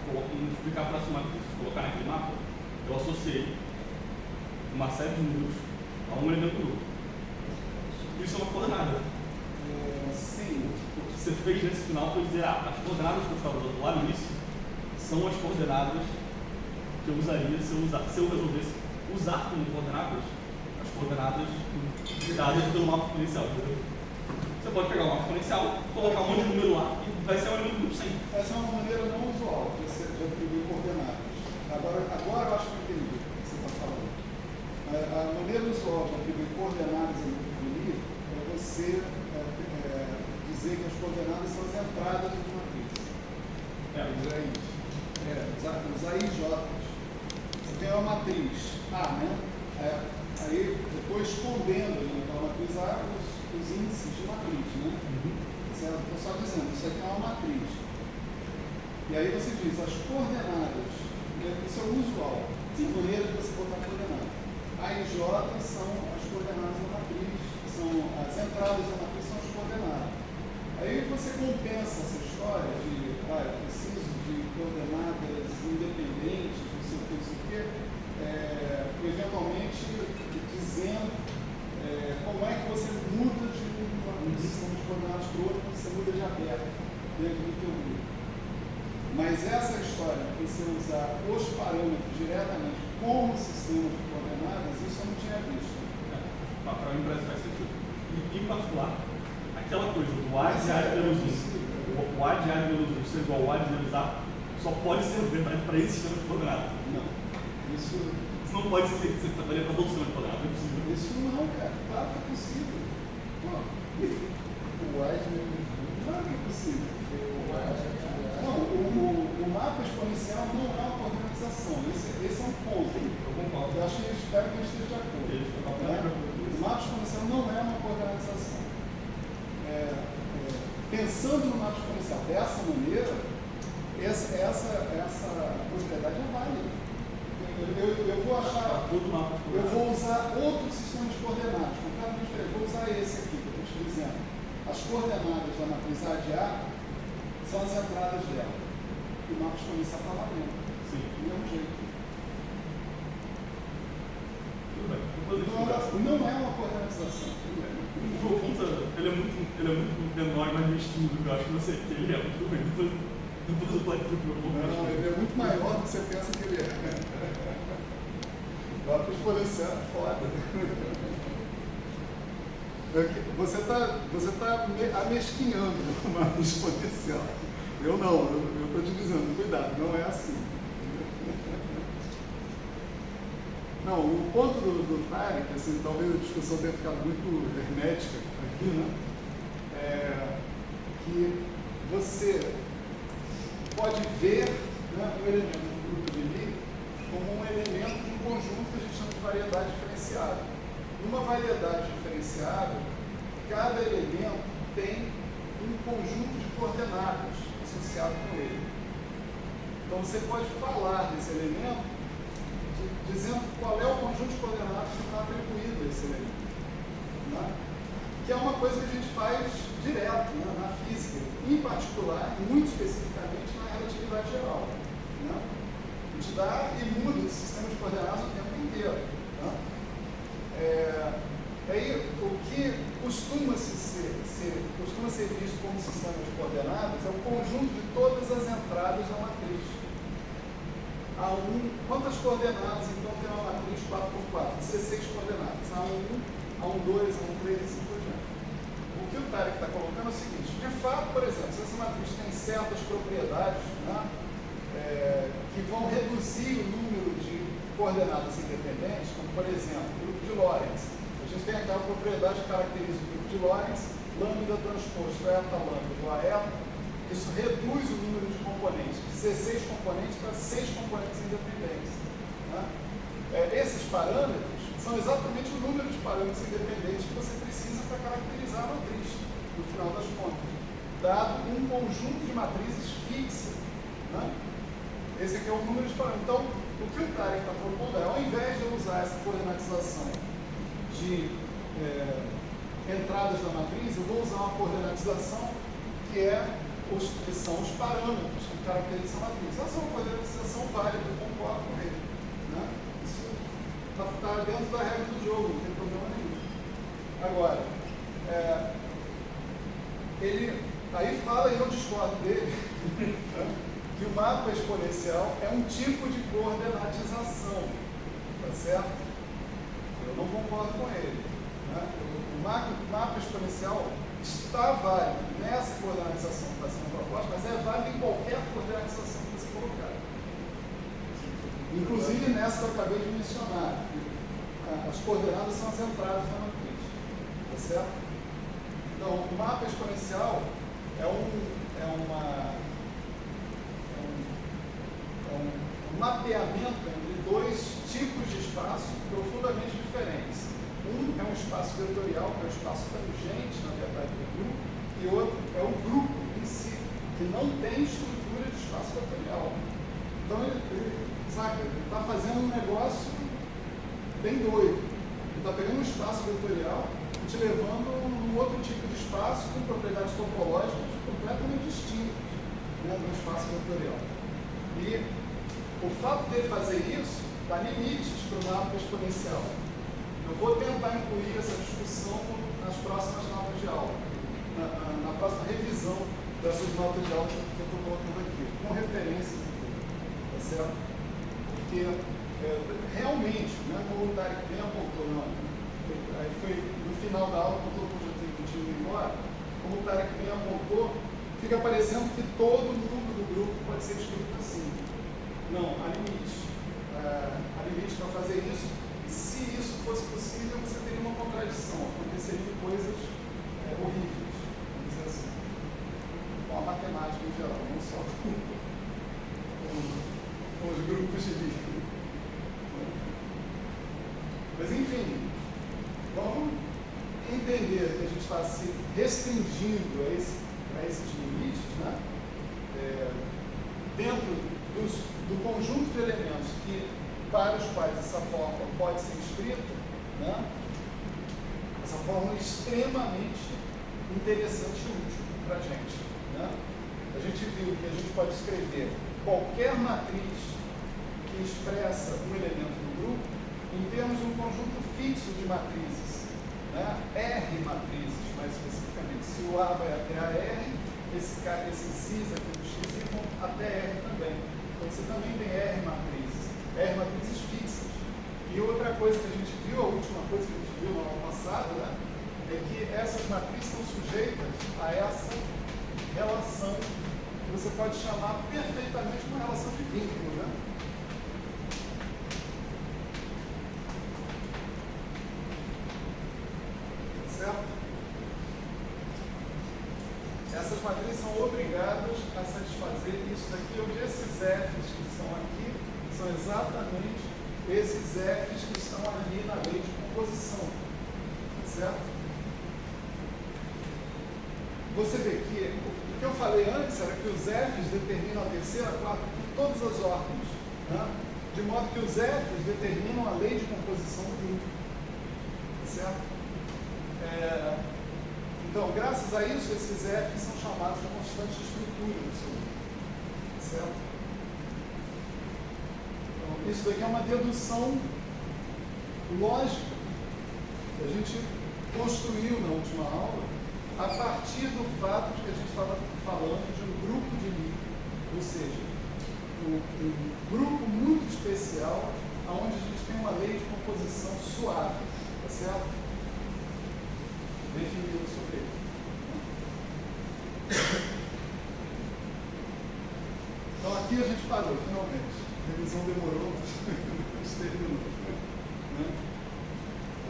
e multiplicar para essa matriz, colocar naquele mapa, eu associei uma série de números a um elemento do grupo. Isso é uma coordenada. Sim. O que você fez nesse final foi dizer, as coordenadas que eu estava usando lá no início são as coordenadas que eu usaria se eu resolvesse usar como coordenadas as coordenadas dadas pelo mapa exponencial, entendeu? Você pode pegar o mapa exponencial, colocar um monte de número lá e vai ser um elemento muito simples. Essa é uma maneira não usual de atribuir coordenadas. Agora eu acho que eu entendi o que você está falando. A maneira usual de atribuir coordenadas em matriz é você dizer que as coordenadas são as entradas de uma matriz. Usar IJs. Você tem uma matriz A, né? Aí depois escondendo ali naquela matriz A os índices de matriz, né? Certo? Estou só dizendo, isso aqui é uma matriz. E aí você diz, as coordenadas, isso é o usual, tem maneira de você botar coordenada. A e J são as coordenadas da matriz, são as entradas da matriz, são as coordenadas. Aí você compensa essa história de, eu preciso de coordenadas independentes, não sei o que, eventualmente dizendo como é que você muda de um sistema de coordenadas para o outro, quando você muda de aberto dentro do teu grupo. Mas essa história de você usar os parâmetros diretamente como sistema de coordenadas, isso eu não tinha visto. Para mim parece que faz sentido. E em particular, aquela coisa do A de A menos 1, o A de A menos 1 ser igual ao A de menos A, só pode ser verdade para esse sistema de coordenadas. Não. Isso não pode ser trabalhar para todos os sistemas de coordenadas, não é possível. Isso não, cara. Claro que é possível. O WASD Claro que é possível. Não, o mapa exponencial não é uma coordenatização. Esse é um ponto. Eu concordo. Eu espero que a gente esteja de acordo. O mapa exponencial não é uma coordenatização. Pensando no mapa exponencial dessa maneira, essa propriedade é válida. Eu vou achar. Eu vou usar outro sistema de coordenadas, completamente diferente. Vou usar esse aqui, que eu estou te dizendo. As coordenadas da matriz A de A são as entradas dela. E o mapa exponencial está valendo. Sim. Do mesmo jeito. Tudo bem. Então, não é uma coordenatização. O jogo ele é muito menor e mais mesquinho do que eu acho que ele é. Tudo bem. Depois eu planejo para o Não, ele é muito maior do que você pensa que ele é. O mapa exponencial é foda. Você está amesquinhando o mapa exponencial. Eu não, eu estou te dizendo, cuidado, não é assim. Não, o ponto do Tarek, assim, talvez a discussão tenha ficado muito hermética aqui, né? Que você pode ver, né, o elemento do grupo de Lie como um elemento de um conjunto que a gente chama de variedade diferenciada. Numa variedade diferenciada, cada elemento tem um conjunto de coordenadas associado com ele. Então você pode falar desse elemento dizendo qual é o conjunto de coordenadas que está atribuído a esse elemento. Né? Que é uma coisa que a gente faz direto, né, na física, em particular, muito especificamente na relatividade geral. Né? A gente dá e muda o sistema de coordenadas o tempo inteiro. Né? Aí, o que costuma ser visto como sistema de coordenadas é o conjunto de todas as entradas da matriz. Quantas coordenadas, então, tem uma matriz 4x4? 16 coordenadas. A1, A12, A13 e assim por diante. O que o Tarek está colocando é o seguinte: de fato, por exemplo, se essa matriz tem certas propriedades, né, que vão reduzir o número de coordenadas independentes, como, por exemplo, o grupo de Lorentz. A gente tem aquela propriedade que caracteriza o grupo de Lorentz, lambda transposto eta lambda igual a eta. Isso reduz o número de componentes, de 16 componentes para 6 componentes independentes. Né? Esses parâmetros são exatamente o número de parâmetros independentes que você precisa para caracterizar a matriz, no final das contas, dado um conjunto de matrizes fixa. Né? Esse aqui é o número de parâmetros. Então, o que o Tarek está propondo é, ao invés de eu usar essa coordenatização de entradas da matriz, eu vou usar uma coordenatização que são os parâmetros que caracterizam a matriz. Essa é uma coordenatização válida, eu concordo com ele. Né? Isso está dentro da regra do jogo, não tem problema nenhum. Agora, ele aí fala, e eu discordo dele, que o mapa exponencial é um tipo de coordenatização, tá certo? Eu não concordo com ele. Né? O mapa exponencial está válido nessa coordenatização que está sendo proposta, mas é válido em qualquer coordenatização que você colocar. Inclusive nessa que eu acabei de mencionar. As coordenadas são as entradas da matriz. Tá certo? Então, o mapa exponencial é um mapeamento entre dois tipos de espaço profundamente diferentes. Um é um espaço vetorial, que é um espaço tangente, na verdade, do grupo, e outro é o grupo em si, que não tem estrutura de espaço vetorial. Então, ele está fazendo um negócio bem doido. Ele está pegando um espaço vetorial e te levando a um outro tipo de espaço com propriedades topológicas completamente distintas, né, do espaço vetorial. E o fato dele fazer isso dá limites para o mapa exponencial. Eu vou tentar incluir essa discussão nas próximas notas de aula, na próxima revisão dessas notas de aula que eu estou colocando aqui, com referências e tudo, tá certo? Porque realmente, né, como o Tarek bem apontou, aí foi no final da aula, quando todo mundo já tem que ir embora, como o Tarek bem apontou, fica parecendo que todo mundo do grupo pode ser escrito assim. Não, há limite. Há limite para fazer isso. Se isso fosse possível, você teria uma contradição, aconteceriam coisas horríveis, vamos dizer assim. Bom, a matemática em geral, não só com os grupos de livro. Mas, enfim, vamos entender que a gente está se restringindo a esses limites, né? Dentro do conjunto de elementos para os quais essa fórmula pode ser escrita, né? Essa fórmula é extremamente interessante e útil para a gente. Né? A gente viu que a gente pode escrever qualquer matriz que expressa um elemento do grupo em termos de um conjunto fixo de matrizes, né? R matrizes, mais especificamente. Se o A vai até a R, esse cis aqui do x até R também. Então você também tem R matrizes fixas. E outra coisa que a gente viu, a última coisa que a gente viu no ano passado, né, é que essas matrizes são sujeitas a essa relação que você pode chamar perfeitamente uma relação de vínculo, né? Certo? Essas matrizes são obrigadas a satisfazer isso daqui, onde esses F's que estão aqui são exatamente esses F's que estão ali na lei de composição. Certo? Você vê que o que eu falei antes era que os F's determinam a terceira, a quarta, todas as ordens. Né? De modo que os F's determinam a lei de composição do grupo. Certo? Então, graças a isso, esses F's são chamados de constantes de estrutura do seu grupo. Certo? Então, isso daqui é uma dedução lógica que a gente construiu na última aula a partir do fato de que a gente estava falando de um grupo de livros, ou seja, um grupo muito especial onde a gente tem uma lei de composição suave, tá certo? Definido sobre ele. Então aqui a gente parou, finalmente. A revisão demorou, mas terminou. Né?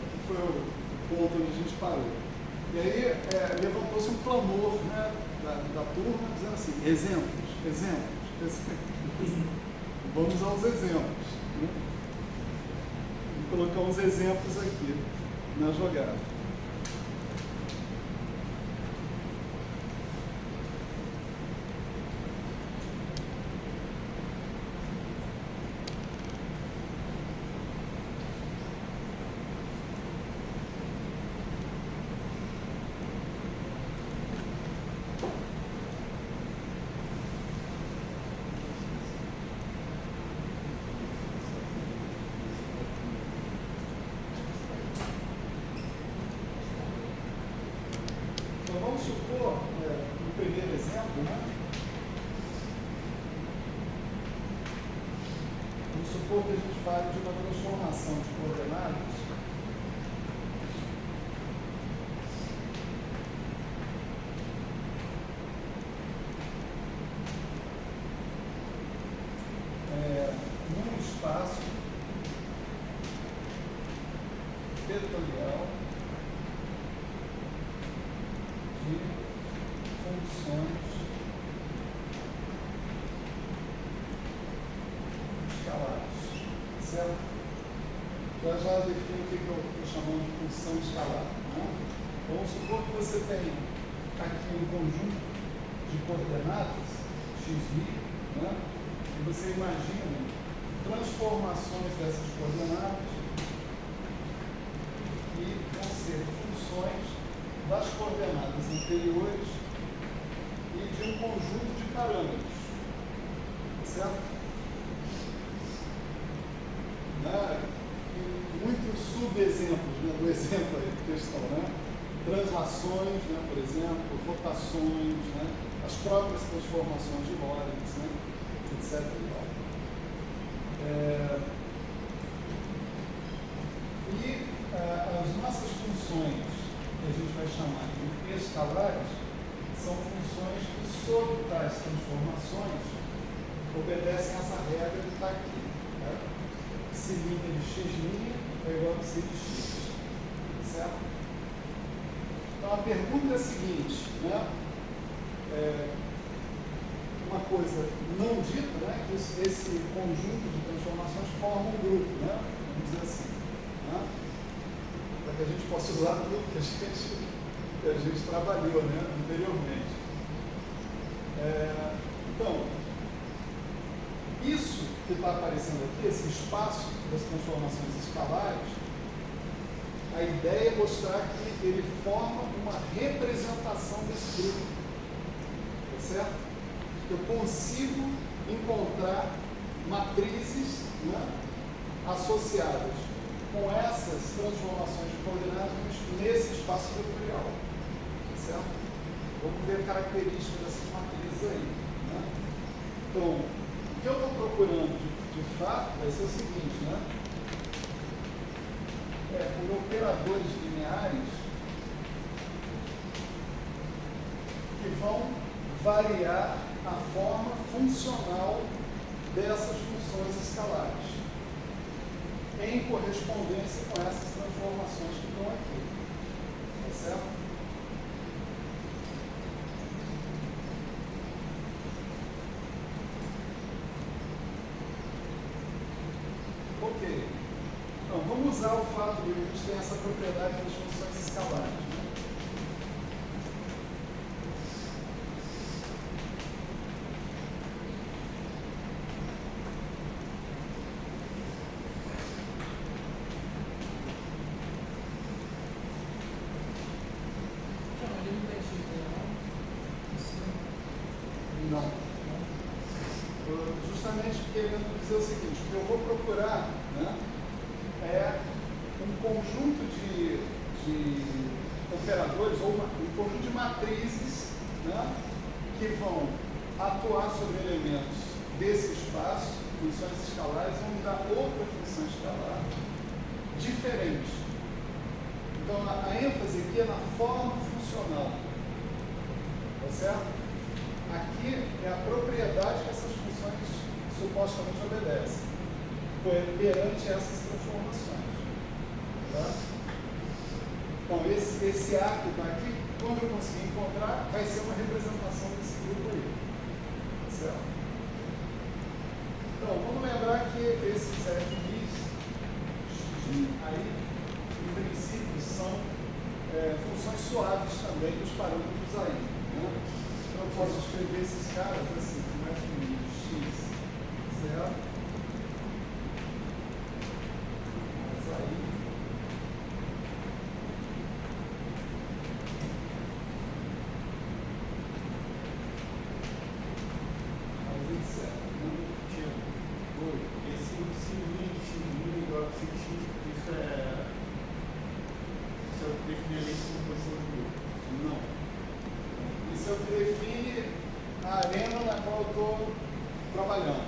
Aqui foi o ponto onde a gente parou. E aí levantou-se um clamor, né, da turma dizendo assim, exemplos. Vamos aos exemplos. Né? Vou colocar uns exemplos aqui na jogada. Vamos supor, no primeiro exemplo, né, supor que a gente fale de uma transformação de coordenadas num espaço vetorial de funções escalares, certo? Já defino o que eu estou chamando de função escalar. Né? Vamos supor que você tem aqui um conjunto de coordenadas, x, y, né? E você imagina transformações dessas coordenadas que vão ser funções das coordenadas anteriores e de um conjunto de parâmetros, certo? Muitos subexemplos, né, do exemplo aí de questão, né? Translações, né, por exemplo, rotações, né, as próprias transformações de Lorentz, né, etc. As nossas funções, que a gente vai chamar de escalares, são funções que, sob tais transformações, obedecem a essa regra que está aqui. Né? Se linha de x' é igual a psi de x. Certo? Então a pergunta é a seguinte, né? Uma coisa não dita, né? Que esse conjunto de transformações forma um grupo, né? Vamos dizer assim. Né? Para que a gente possa usar tudo que a gente trabalhou, né? Anteriormente. Então, isso que está aparecendo aqui, esse espaço das transformações escalares, a ideia é mostrar que ele forma uma representação desse grupo. Tá certo? Que eu consigo encontrar matrizes, né, associadas com essas transformações de coordenadas nesse espaço vetorial. Tá certo? Vamos ver a característica dessas matrizes aí. Né? Então, o que eu estou procurando de fato vai ser o seguinte, né? Por operadores lineares que vão variar a forma funcional dessas funções escalares em correspondência com essas transformações que estão aqui. Tá certo? Ok. Então, vamos usar o fato de que a gente tem essa propriedade das funções escalares. Né? Não. Justamente querendo dizer o seguinte, o que eu vou procurar, né, é um conjunto de operadores, ou um conjunto de matrizes, né, que vão atuar sobre elementos desse espaço, funções escalares, vão me dar outra função escalar diferente. Então, a ênfase aqui é na forma funcional. Tá certo? Aqui é a propriedade que essas funções supostamente obedecem perante essas transformações. Tá? Então, esse A que está aqui, quando eu conseguir encontrar, vai ser uma representação desse grupo aí. Certo? Então, vamos lembrar que esses FIs aí, em princípio, são funções suaves também dos parâmetros aí. Né? Então, eu posso escrever esses caras assim, com f de x, certo? Mas aí... Esse sininho de sininho igual a x, isso é o que define a lista de composição do grupo. Não. Isso é o que define a arena na qual eu estou trabalhando.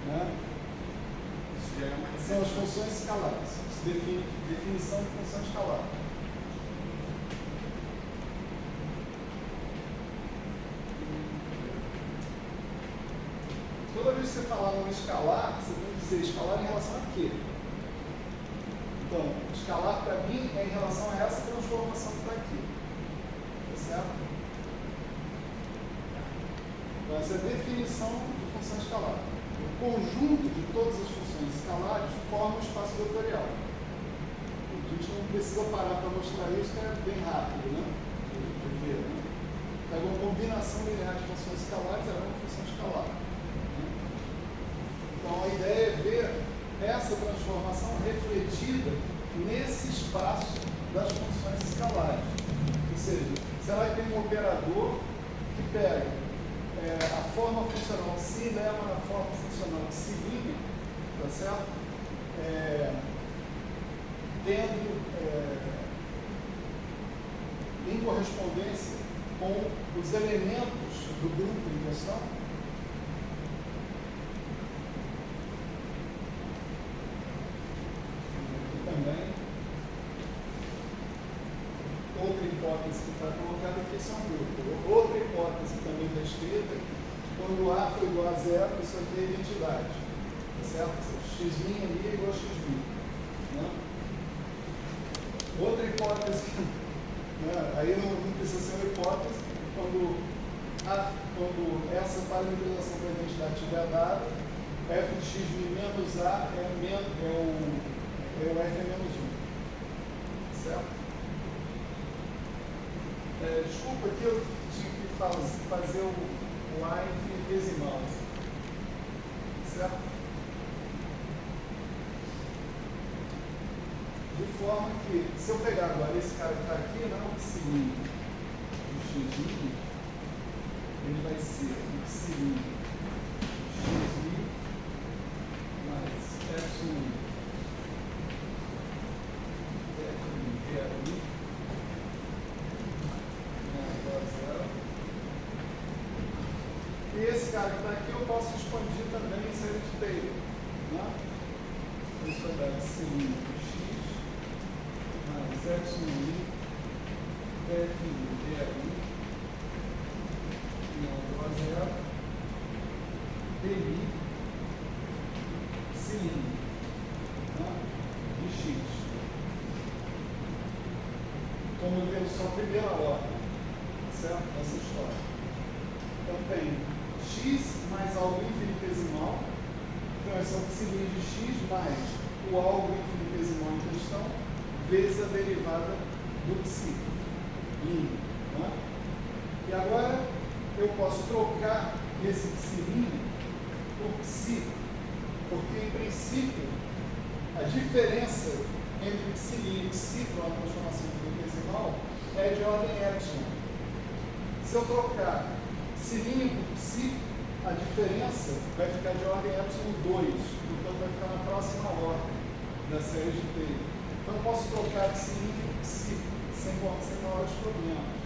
Né? já é uma São as funções escalares. Definição de função escalar. Toda vez que você falar num escalar, você tem que dizer escalar em relação a quê? Então, escalar para mim é em relação a essa transformação que está aqui. Tá certo? Então, essa é a definição de função escalar. O conjunto de todas as funções escalares forma o espaço vetorial. A gente não precisa parar para mostrar isso, que é bem rápido, né? De ver, né? Pega uma combinação linear de funções escalares, ela é uma função escalar. Então, a ideia é ver essa transformação refletida nesse espaço das funções escalares. Ou seja, será que tem um operador que pega a forma funcional se leva na forma funcional que se liga, tá certo? Tendo em correspondência com os elementos do grupo em questão. Também, outra hipótese que está colocada aqui são grupos. Outra hipótese também está escrita, quando A for igual a zero, isso aqui é identidade. Tá certo? X' ali é igual a X'. Né? Outra hipótese, né? Aí não precisa ser uma hipótese, quando essa parametrização da identidade estiver dada, f de x' menos A é o f é menos 1. Certo? Desculpa que eu tive que fazer o A infinitesimal. Certo? De forma que, se eu pegar agora esse cara que está aqui, não é o psilin do x', ele vai ser o psilin x' mais epsilon e esse cara que está aqui eu posso expandir também em série de Taylor. Né? Isso vai dar psilin de x mais epsilon defini não igual a zero dmi psilin de x. Como eu tenho só a primeira ordem, certo? Essa história. Então tem x mais algo infinitesimal, então esse é o psilin de x mais o algo infinitesimal em questão, vezes a derivada do psi. Né? E agora eu posso trocar esse psilin por psi, porque em princípio a diferença entre psilin e psi, para uma transformação infinitesimal, é de ordem epsilon. Se eu trocar psilin por psi, a diferença vai ficar de ordem epsilon 2, então vai ficar na próxima ordem da série de Taylor. Então eu posso trocar psilin por psi sem maiores problemas.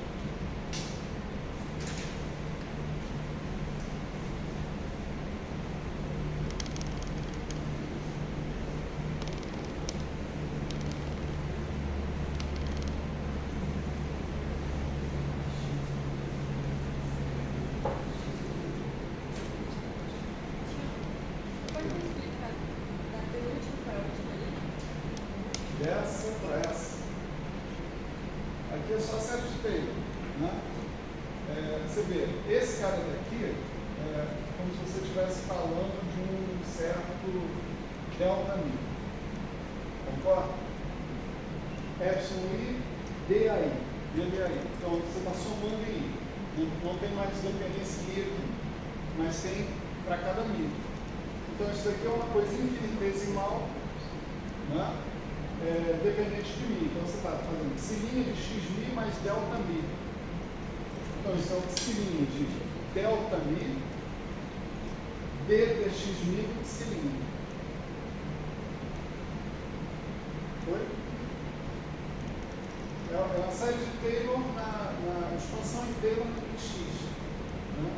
Dessa para essa. Aqui é só série de Taylor. Né? Você vê, esse cara daqui é como se você estivesse falando de um certo delta mi. Concorda? Epsilon i, DAI. Então você está somando em i. Não tem mais dependência em i aqui, mas tem para cada mi. Então isso aqui é uma coisa infinitesimal, né? Dependente de mi. Então você está fazendo psilin de x' mais delta mi. Então isso é o psilin de delta mi dx' do psilin. Foi? É uma série de Taylor na expansão em Taylor em x. Né?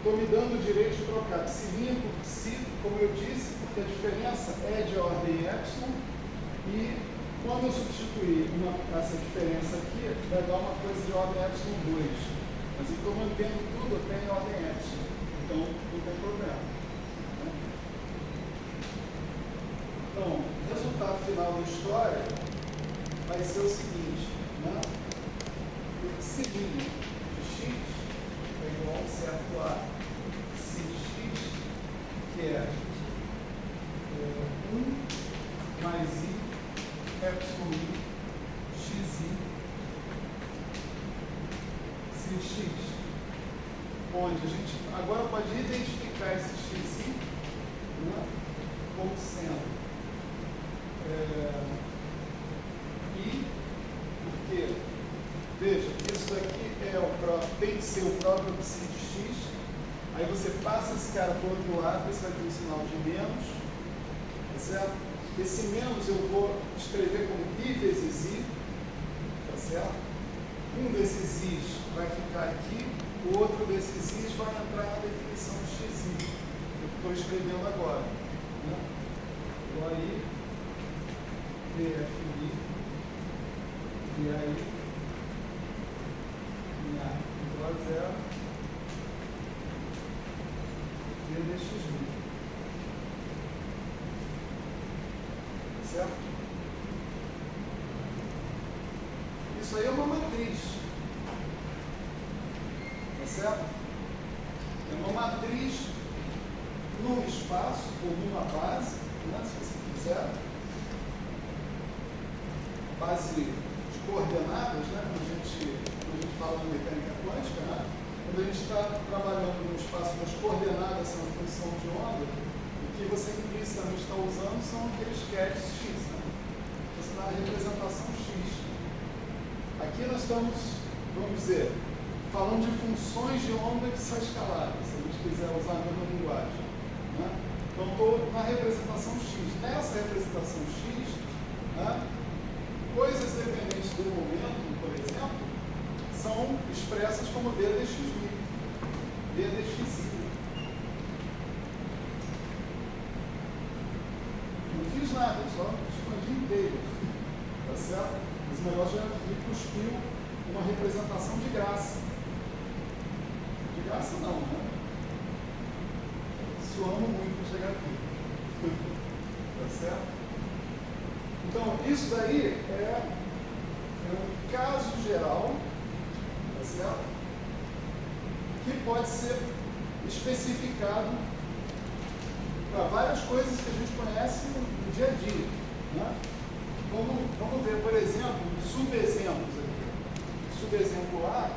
estou me dando o direito de trocar psi' por psi, como eu disse, porque a diferença é de ordem epsilon, e quando eu substituir essa diferença aqui, vai dar uma coisa de ordem epsilon 2. Mas eu estou mantendo tudo até em ordem epsilon, então não tem problema. Então, o resultado final da história vai ser o seguinte, né? O psi' de x é igual a um certo a psi de x, que é 1 mais i epsilon i xi psi de x, onde a gente agora pode identificar esse xi, né, como sendo i, porque, veja, isso daqui tem que ser o próprio psi de x, aí você passa esse cara para o outro lado, esse vai ter um sinal de menos, tá certo? Esse menos eu vou escrever como i vezes i, tá certo? Um desses i's vai ficar aqui, o outro desses i's vai entrar na definição de xi, que eu estou escrevendo agora, né? Igual aí, dfi, vi, minha igual a zero, v dxv. Certo? Isso aí é uma matriz. Tá certo? É uma matriz num espaço ou numa base, né, se você quiser. Base de coordenadas, né, quando a gente fala em mecânica quântica, né, quando a gente está trabalhando no espaço das coordenadas são a função de onda, o que você implicitamente está usando são aqueles quetes x, né? Você está na representação x. Aqui nós estamos, vamos dizer, falando de funções de onda que são escalares, se a gente quiser usar a mesma linguagem, né? Então estou na representação x. Nessa representação x, né, coisas dependentes do momento, por exemplo, são expressas como v dxv, v dxi. Não fiz nada, só expandi inteiro, tá certo? Esse negócio já me cuspiu uma representação de graça. De graça não, né? Suando muito para chegar aqui. Tá certo? Então, isso daí é um caso geral, tá certo? Que pode ser especificado para várias coisas que a gente conhece no dia a dia, né? Vamos ver, por exemplo, subexemplos aqui. Subexemplo A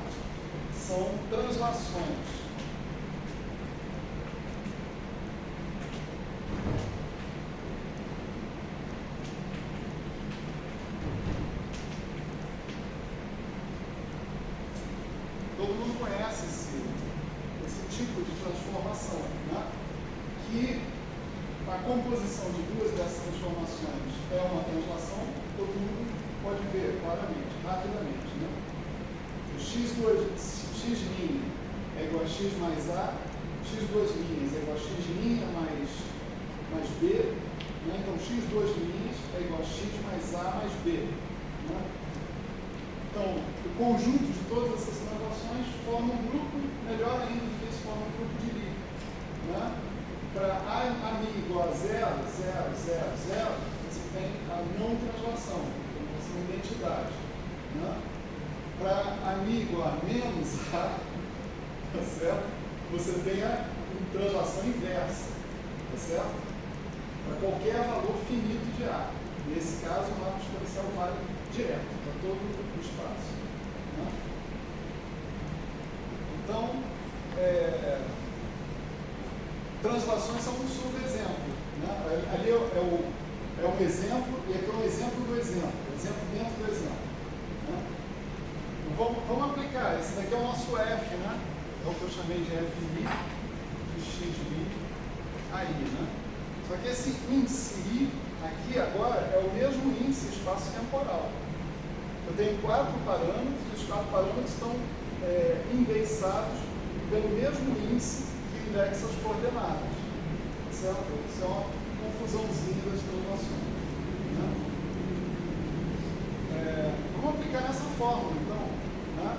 são translações. Todo mundo conhece esse tipo de transformação, né? Que a composição de duas dessas transformações é uma translação, todo mundo pode ver claramente, rapidamente, né? O x' é igual a x mais a, x duas linhas é igual a x' mais b, né? Então x duas linhas é igual a x mais a mais b, né? Então, o conjunto de todas essas translações forma um grupo, melhor ainda do que isso, forma um grupo de Lie, né? Para a mi igual a 0, 0, 0, 0, você tem a não translação, então é identidade, né? Para a mi igual a menos a, tá certo? Você tem a translação inversa, tá certo? Para qualquer valor finito de A. Nesse caso, o mapa exponencial vale direto para todo o espaço, né? Então, translações são um subexemplo, né? Ali é um exemplo e aqui é um exemplo do exemplo dentro do exemplo, né? Vamos aplicar, esse daqui é o nosso F, né? É o que eu chamei de FI, de XI, aí, né? Só que esse índice I aqui agora é o mesmo índice espaço-temporal. Eu tenho 4 parâmetros, e os 4 parâmetros estão indexados pelo mesmo índice indexa as coordenadas. Certo? Isso é uma confusãozinha das translações. Né? Vamos aplicar nessa fórmula, então. Né?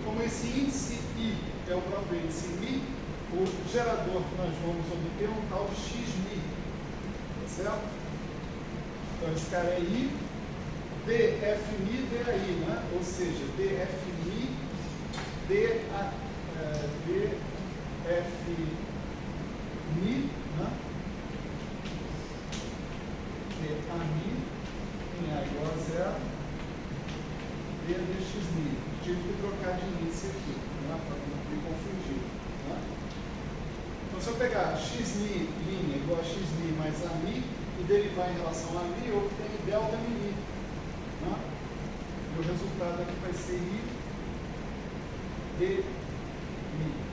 Como esse índice I é o próprio índice Mi, o gerador que nós vamos obter é um tal de xmi. Tá certo? Então esse cara é I, dFmi, DAI, né? Ou seja, dFmi, dFmi, né? dAmi, em A igual a zero, dxmi. Tive que trocar de índice aqui, né? Para não me confundir. Né? Então, se eu pegar xmi linha igual a xmi mais ami e derivar em relação a mi, eu obtenho delta mi. Né? E o resultado aqui vai ser I de mi.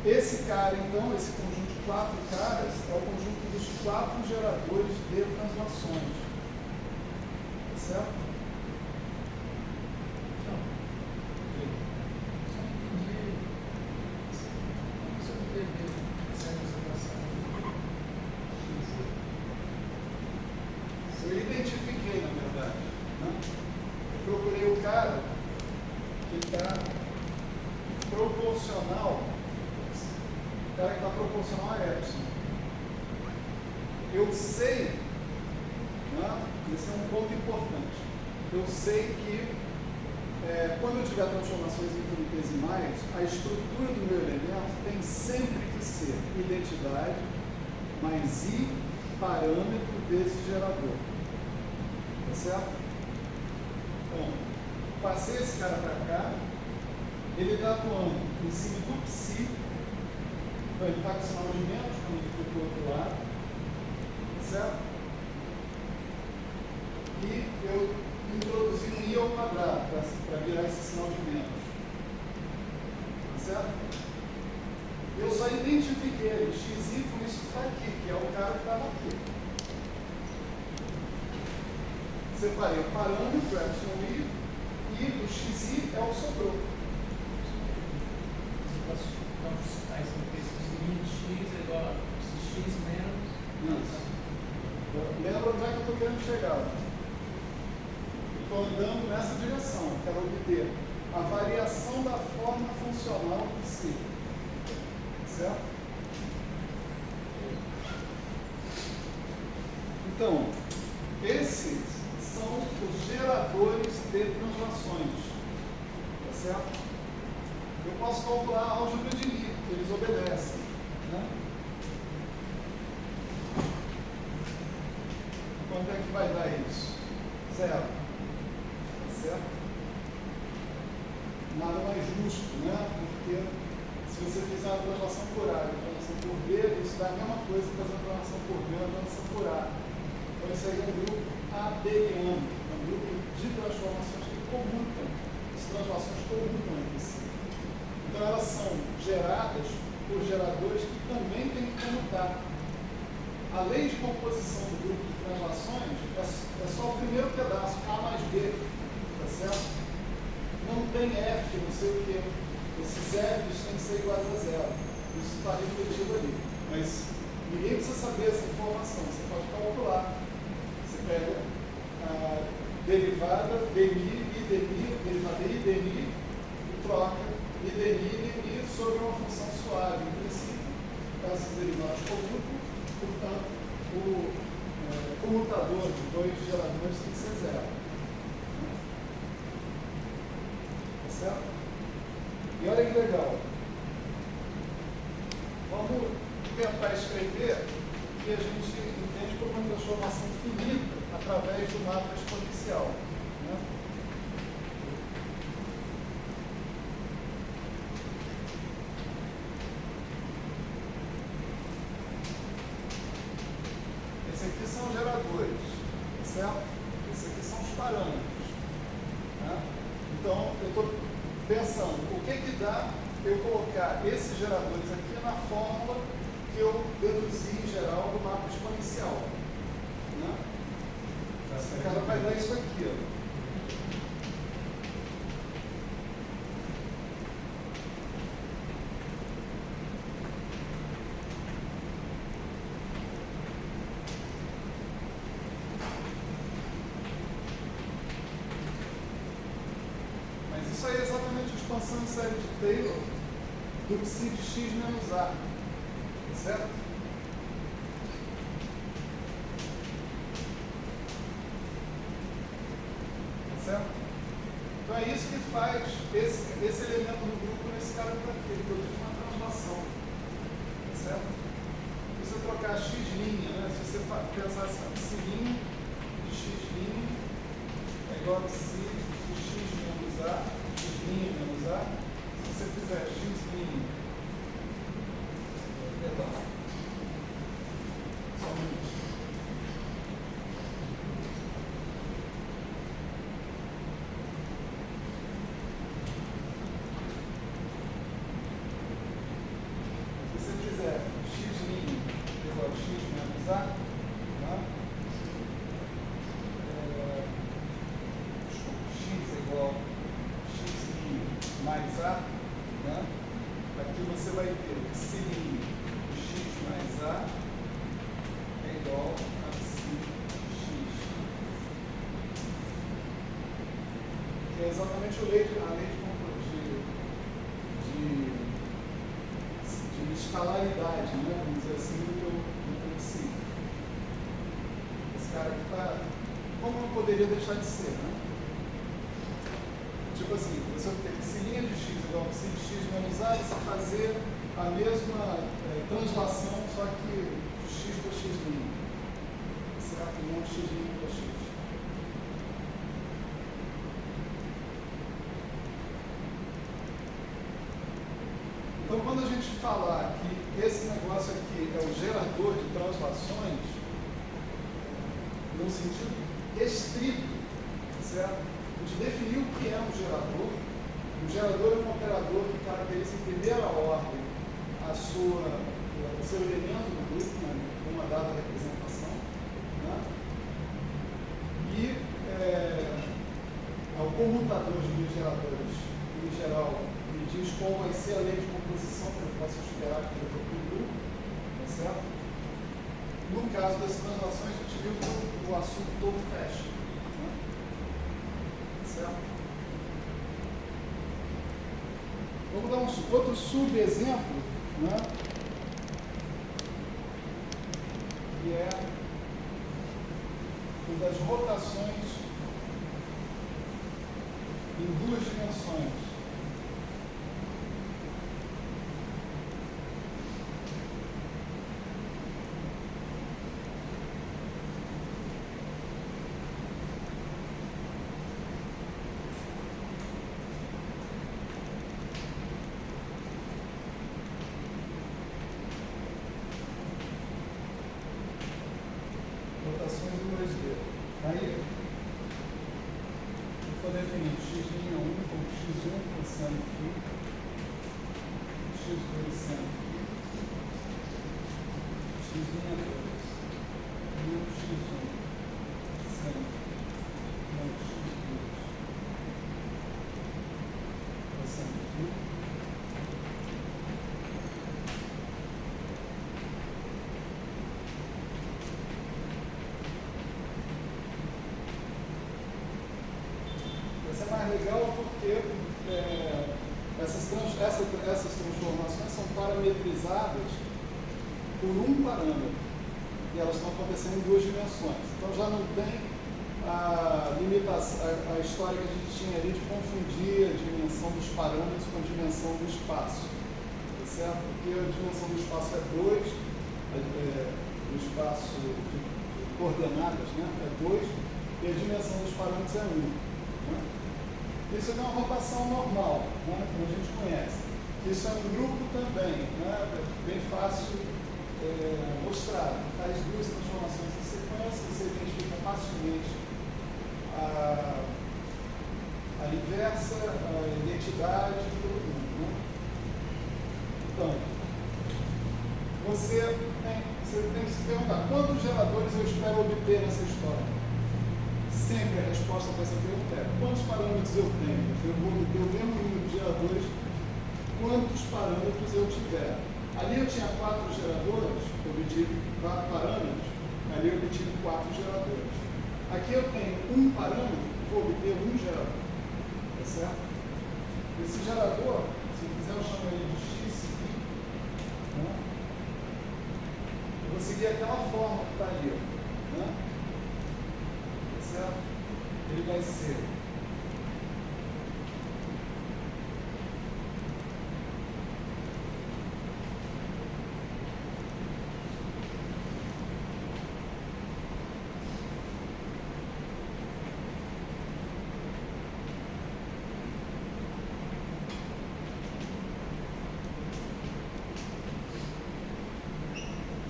Esse cara, então, esse conjunto de 4 caras, é o conjunto dos 4 geradores de translações. Tá certo? Só entendi. Como você entendeu essa representação? Eu identifiquei, na verdade. Né? Eu procurei o cara que está proporcional. O cara que está proporcional a epsilon. Eu sei, né? Esse é um ponto importante. Eu sei que quando eu tiver transformações infinitesimais, a estrutura do meu elemento tem sempre que ser identidade mais I parâmetro vezes gerador. Tá certo? Bom, passei esse cara para cá, ele está atuando em cima do psi. Então, ele está com sinal de menos quando ele for para o outro lado, certo? E eu introduzi um I ao quadrado para virar esse sinal de menos, certo? Eu só identifiquei ele, xy, isso que está aqui, que é o cara que estava aqui. Separei o parâmetro, epsilon I, e o xi é o sobrou. X é igual a x menos. Isso. Lembra onde é que eu estou querendo chegar? Estou andando nessa direção. Quero obter a variação da forma funcional do psi. Certo? Então, esses são os geradores de translações. Tá certo? Eu posso calcular a álgebra de Lie, que eles obedecem. Né? Quanto é que vai dar isso? 0. Tá certo? Nada mais justo, né? Porque se você fizer uma translação por A e uma translação por B, isso dá a mesma coisa que fazer uma translação por B e uma translação por A. Então isso aí é um grupo abeliano, é um grupo de transformações que comutam, as translações comutam entre si. Então elas são geradas por geradores que também têm que comutar. A lei de composição do grupo de translações é só o primeiro pedaço, A mais B, tá certo? Não tem F, não sei o quê. Esses F's têm que ser iguais a 0. Isso está refletido ali. Mas ninguém precisa saber essa informação, você pode calcular. Você pega a derivada dmi, derivada I dmi, e troca I dmi sobre uma função suave, em princípio. Essas derivadas comutam, portanto, o comutador de 2 geradores tem que ser 0. Tá certo? E olha que legal. Vamos tentar escrever o que a gente entende como uma transformação finita através do mapa exponencial. Né? Esses aqui são os geradores, certo? Esses aqui são os parâmetros. Né? Então, eu estou pensando, o que dá eu colocar esses geradores aqui na fórmula que eu deduzi em geral do mapa exponencial. Né? Esse cara vai dar isso aqui. Ó. série de Taylor do psi de x menos a, certo? Certo? Então é isso que faz esse elemento do grupo nesse cara que está aqui, ele produz uma translação, certo? Se você trocar x', né? Se você pensar assim, psi' de x' é igual a psi de x menos a, x' menos a. Se você fizer x', perdão, só um minuto. Se você fizer x' igual a x menos a, né? X igual a x' mais a, né? Aqui você vai ter psi de x mais a é igual a psi de x, que é exatamente a lei de escalaridade, né? Vamos dizer assim, do psi. Esse cara aqui está, como não poderia deixar de ser, né? Tipo assim, você tem psi' de x igual a psi de x menos a, você fazer a mesma translação, só que de x para x', certo? Não x' para x. Então, quando a gente falar que esse negócio aqui é o gerador de translações, no sentido estrito, certo? A gente definiu o que é um gerador. O gerador é um operador que caracteriza em primeira ordem o seu elemento do grupo, né, uma dada representação, né? E o comutador de geradores, em geral, me diz qual vai ser a lei de composição que eu posso esperar que eu tenha um grupo, tá certo? No caso das translações, a gente viu que o assunto todo fecha. Né? Certo? Vamos dar um outro subexemplo, né? Que é o das rotações em duas dimensões. Rotações em 2D. Aí, eu estou definindo x'1 como x1 cosseno φ, x2 seno φ, x'2 menos x1 seno menos x2 cosseno φ. Isso é mais legal porque essas transformações são parametrizadas por um parâmetro e elas estão acontecendo em duas dimensões. Então já não tem a limitação, a história que a gente tinha ali de confundir a dimensão dos parâmetros com a dimensão do espaço, tá certo? Porque a dimensão do espaço é 2, o espaço de coordenadas, né, é 2 e a dimensão dos parâmetros é 1. Né? Isso é uma rotação normal, né, como a gente conhece. Isso é um grupo também, né, bem fácil mostrar. Faz duas transformações em sequência, você identifica facilmente a inversa, a identidade e todo mundo. Né? Então, você tem que se perguntar quantos geradores eu espero obter nessa história. Sempre a resposta para essa pergunta é quantos parâmetros eu tenho? Eu vou obter o mesmo número de geradores, quantos parâmetros eu tiver. Ali eu tinha 4 geradores, eu obtive 4 parâmetros, ali eu obtive 4 geradores. Aqui eu tenho um parâmetro, vou obter um gerador. Tá certo? Esse gerador, se eu quiser, eu chamo ele de x, né? Eu vou seguir aquela forma que está ali, né? Certo? Ele vai ser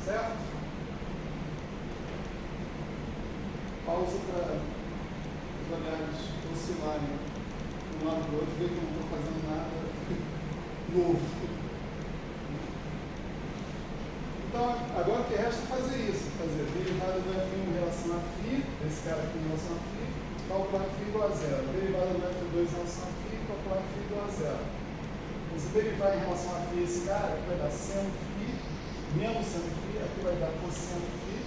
certo? Pausa para os olhares oscilarem de um lado do outro, ver que eu não estou fazendo nada novo. Então, agora o que resta é fazer isso, fazer derivada do F1 em relação a φ, esse cara aqui em relação a φ, calcular φ igual a zero. Derivada do F2 em relação a φ, calcular φ igual a zero. Então, se derivar em relação a φ esse cara, aqui vai dar seno φ, menos seno φ, aqui vai dar cosseno φ.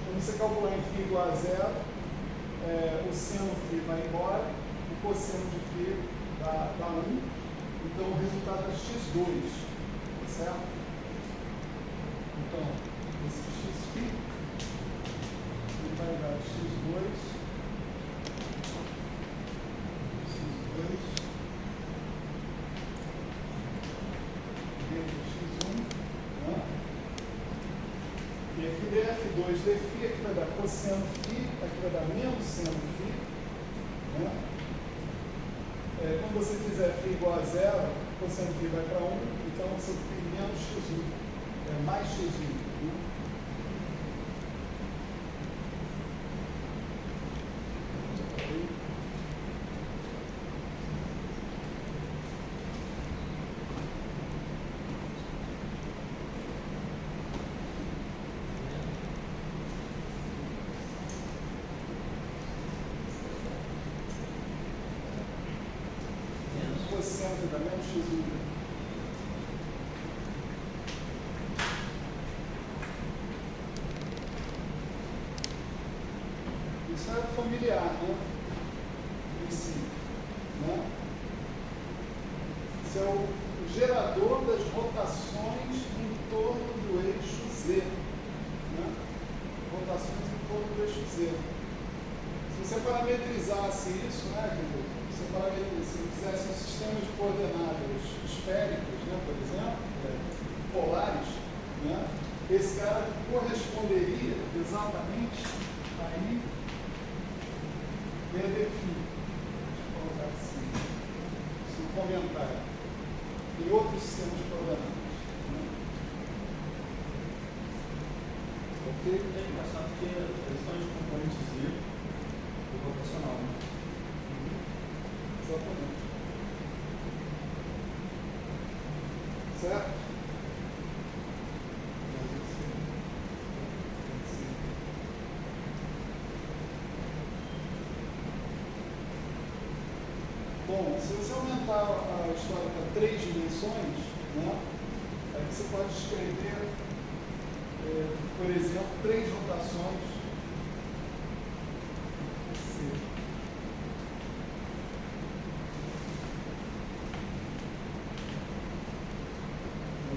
Quando você calcular em φ igual a zero, o seno φ vai embora, o cosseno de φ dá 1, então o resultado é x2, certo? Então, esse x φ ele vai dar x2 vezes x1, né? E aqui df2 dφ, aqui vai dar cosseno φ, aqui vai dar menos seno φ, né? Quando você fizer φ igual a zero, cosseno φ vai para 1, então você tem menos x1, mais x1. Né? Cosseno dá menos x1. Isso é familiar, né? Em si, né? Isso é o gerador das rotações em torno do eixo Z, né? Rotações em torno do eixo Z. Se você parametrizasse isso, né, se fizesse um sistema de coordenadas esféricos, né, por exemplo, polares, né, esse cara corresponderia exatamente aí BDφ. Deixa eu colocar assim, isso no comentário. Em outros sistemas de coordenadas. Né? Ok? É engraçado que eles estão de componente Z do rotacional, né? Exatamente. Certo? Bom, se você aumentar a história para 3 dimensões, né, aí você pode escrever, por exemplo, 3 rotações.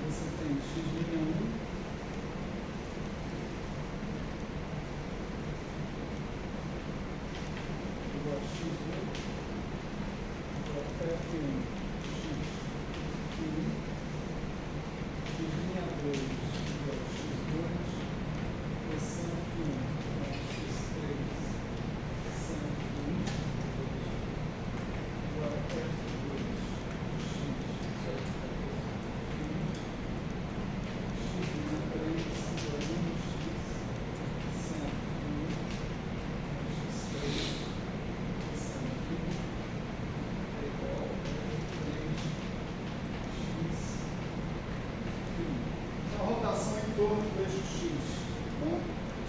Você tem x'1 igual a x1 igual a f1 x1 x'2 igual a x2 cosseno f1 igual a x3 seno f1 igual a f2 em torno do eixo X, né?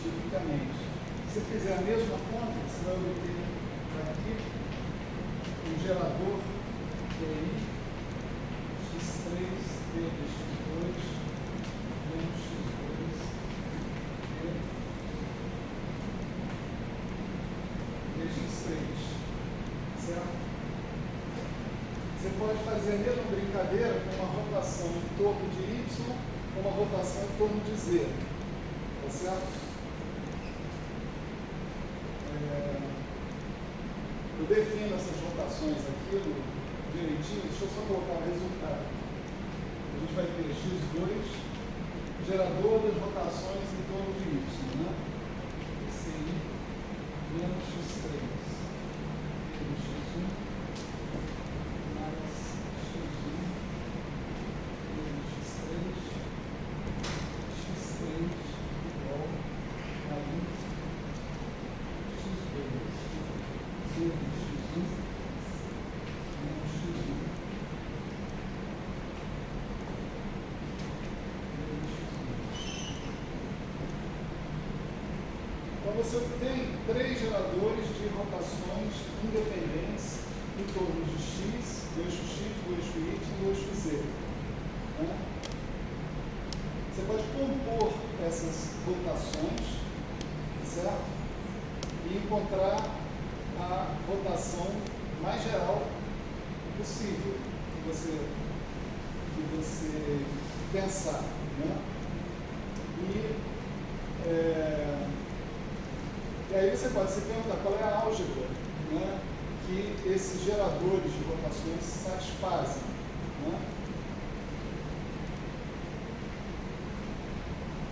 Tipicamente. Se você fizer a mesma conta, você vai obter aqui um gerador TI x3 vezes x2 menos x2 vezes x3, certo? Você pode fazer fazer a mesma brincadeira com uma rotação em torno de y, com uma rotação em torno de z. Tá certo? Eu defino essas rotações aqui direitinho, deixa eu só colocar o resultado. A gente vai ter x2, gerador das rotações em torno de y, né? CI menos x3, menos x1, mais x1, menos x3, x3 igual a 1, x2, menos x1, menos x1. Então você tem 3 geradores de rotações independentes em torno de x, do eixo x, do eixo y, do eixo z. Né? Você pode compor essas rotações, certo? E encontrar a rotação mais geral possível que você pensar. Né? E aí você pode se perguntar qual é a álgebra, né, que esses geradores de rotações satisfazem. Né?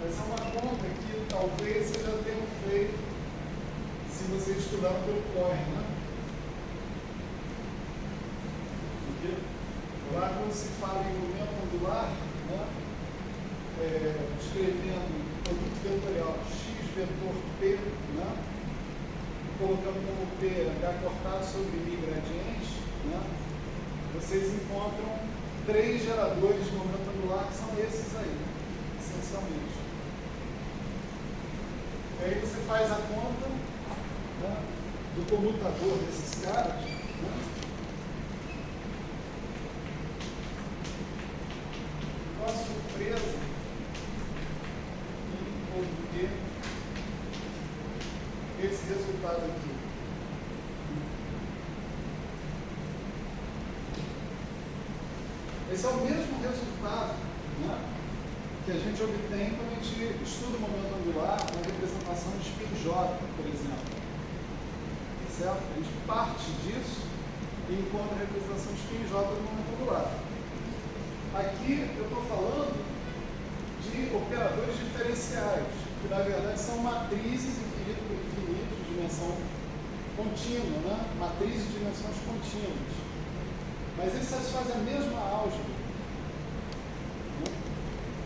Essa é uma conta que talvez você já tenha feito se você estudar pelo COR. Né? Lá quando se fala em momento angular, né, escrevendo produto vetorial x vetor p, né, colocando como p h cortado sobre i gradiente, né, vocês encontram 3 geradores de momento angular que são esses aí, essencialmente. E aí você faz a conta, né, do comutador desses caras. Né, com a surpresa em obter esse resultado aqui. Esse é o mesmo resultado, né, que a gente obtém quando a gente estuda o momento angular na representação de spin J, por exemplo. Certo? A gente parte disso e encontra a representação de spin J do momento angular. Aqui eu estou falando de operadores diferenciais, que na verdade são matrizes infinito por infinito, de dimensão contínua, né? Matrizes de dimensões contínuas. Mas eles satisfazem a mesma álgebra. Né?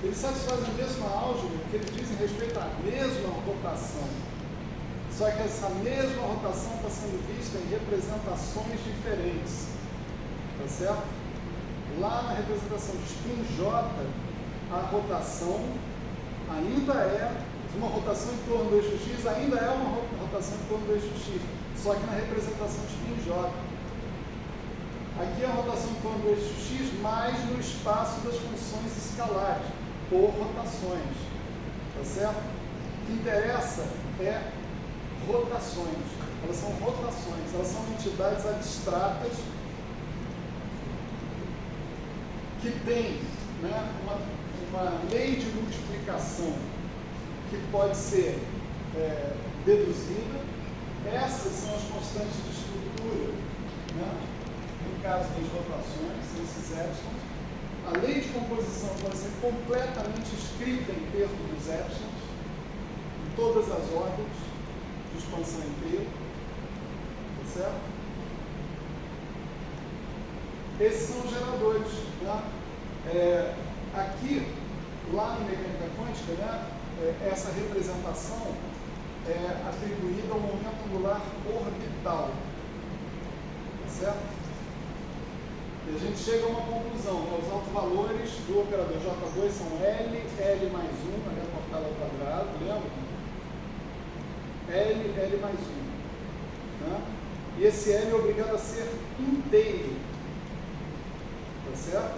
Eles satisfazem a mesma álgebra porque eles dizem respeito à mesma rotação. Só que essa mesma rotação está sendo vista em representações diferentes. Tá certo? Lá na representação de spin J, a rotação ainda é uma rotação em torno do eixo x, ainda é uma rotação em torno do eixo x, só que na representação de spin J. Aqui é a rotação em torno do eixo x, mais no espaço das funções escalares, por rotações. Tá certo? O que interessa é rotações. Elas são rotações, elas são entidades abstratas que têm, né, uma lei de multiplicação que pode ser deduzida. Essas são as constantes de estrutura, né, no caso das rotações, esses épsilons. A lei de composição pode ser completamente escrita em termos dos épsilons, em todas as órbitas de expansão inteira. Tá certo? Esses são os geradores. Né? Aqui, lá na mecânica quântica, né, essa representação é atribuída ao momento angular orbital. Tá certo? E a gente chega a uma conclusão. Os autovalores do operador J2 são L mais 1, H cortado ao quadrado, lembra? L mais 1. Né? E esse L é obrigado a ser inteiro. Tá certo?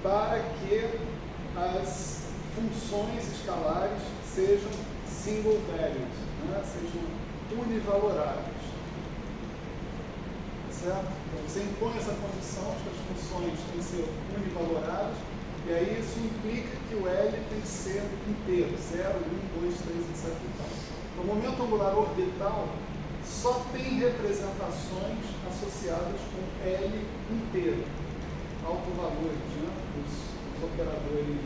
Para que as funções escalares sejam single values, né? Sejam univaloráveis. Tá certo? Então você impõe essa condição de que as funções têm que ser univaloradas, e aí isso implica que o L tem que ser inteiro, 0, 1, 2, 3, etc. Então, o momento angular orbital só tem representações associadas com L inteiro, autovalores, né? Os operadores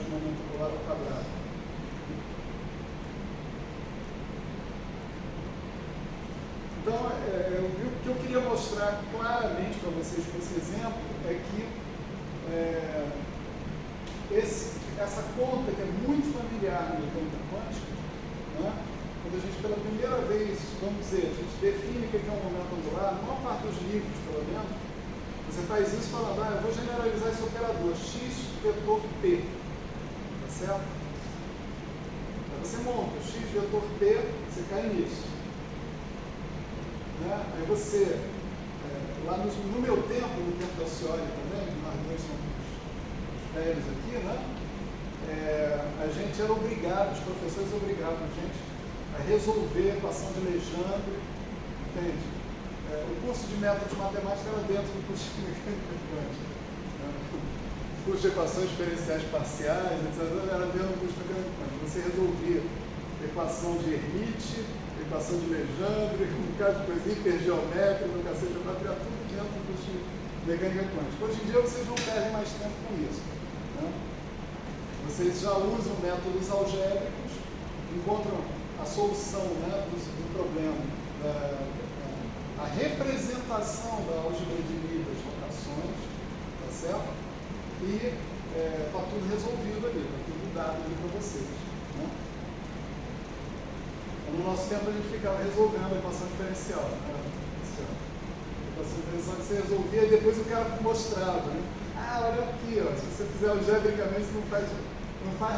de momento angular ao quadrado. Então, o que eu queria mostrar claramente para vocês com esse exemplo é que essa conta que é muito familiar na mecânica quântica, né? Quando a gente pela primeira vez, vamos dizer, a gente define o que é um momento angular, na maior parte dos livros, pelo menos, você faz isso falando, eu vou generalizar esse operador, x vetor p, tá certo? Aí você monta o x vetor p, você cai nisso. Né? Aí você, lá no meu tempo, no tempo da Cioli também, nós dois somos velhos aqui, né? A gente era obrigado, os professores obrigavam a gente a resolver a equação de Legendre, entende? O curso de método de matemática era dentro do curso de mecânica quântica. O curso de equações diferenciais parciais, etc., era dentro do curso de mecânica quântica. Você resolvia equação de Hermite, equação de Legendre, um bocado de coisa hipergeométrica, no cacete de geometria, tudo dentro do curso de mecânica quântica. Hoje em dia vocês não perdem mais tempo com isso. Né? Vocês já usam métodos algébricos, encontram a solução, né, do problema, a representação da álgebra de Lie das rotações, tá certo? E está tudo resolvido ali, está tudo dado ali para vocês. Né? No nosso tempo a gente ficava resolvendo a equação diferencial. Né? A equação diferencial que você resolvia e depois o cara mostrava. Né? Olha aqui, ó, se você fizer algebricamente não faz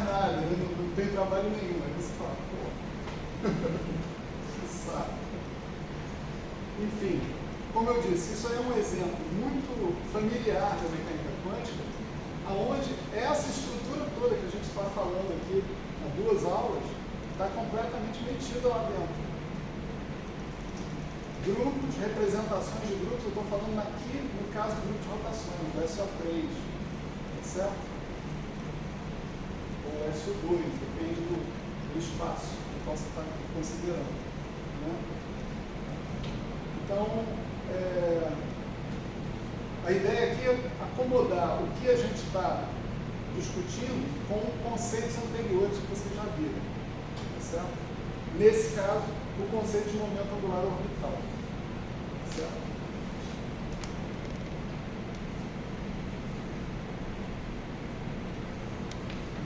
nada, né? não tem trabalho nenhum. Aí você fala, pô, que saco. Enfim, como eu disse, isso aí é um exemplo muito familiar da mecânica quântica, onde essa estrutura toda que a gente está falando aqui há 2 aulas está completamente metida lá dentro. Grupos, representações de grupos, eu estou falando aqui no caso do grupo de rotações, do SO3, tá certo? Ou SO2, depende do espaço que você está considerando. Né? Então, a ideia aqui é acomodar o que a gente está discutindo com conceitos anteriores que vocês já viram. Tá certo? Nesse caso, o conceito de momento angular orbital. Tá certo?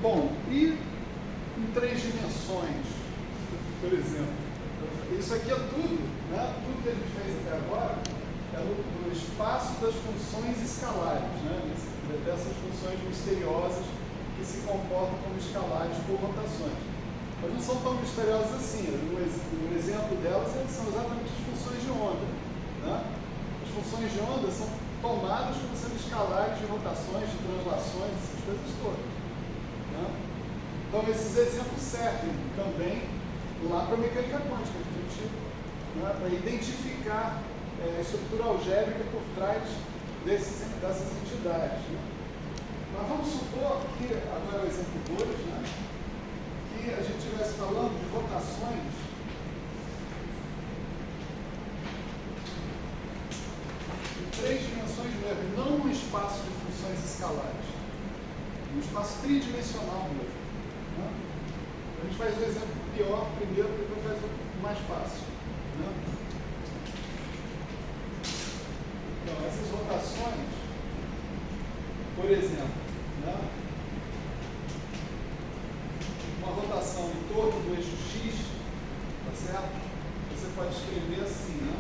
Bom, e em 3 dimensões, por exemplo, isso aqui é tudo, né? Tudo que a gente fez até agora é no espaço das funções escalares, né? Dessas funções misteriosas que se comportam como escalares por rotações. Mas não são tão misteriosas assim. No exemplo delas, elas são exatamente as funções de onda. Né? As funções de onda são tomadas como sendo escalares de rotações, de translações, essas coisas todas. Né? Então, esses exemplos servem também lá para a mecânica quântica, para identificar a estrutura algébrica por trás dessas entidades. Né? Mas vamos supor que, agora é o exemplo 2, né? Que a gente estivesse falando de rotações em 3 dimensões mesmo, não um espaço de funções escalares, um espaço tridimensional mesmo. Né? A gente faz o exemplo pior primeiro, depois faz o mais fácil. Né? Então, essas rotações, por exemplo, né? Uma rotação em torno do eixo X, tá certo? Você pode escrever assim, né?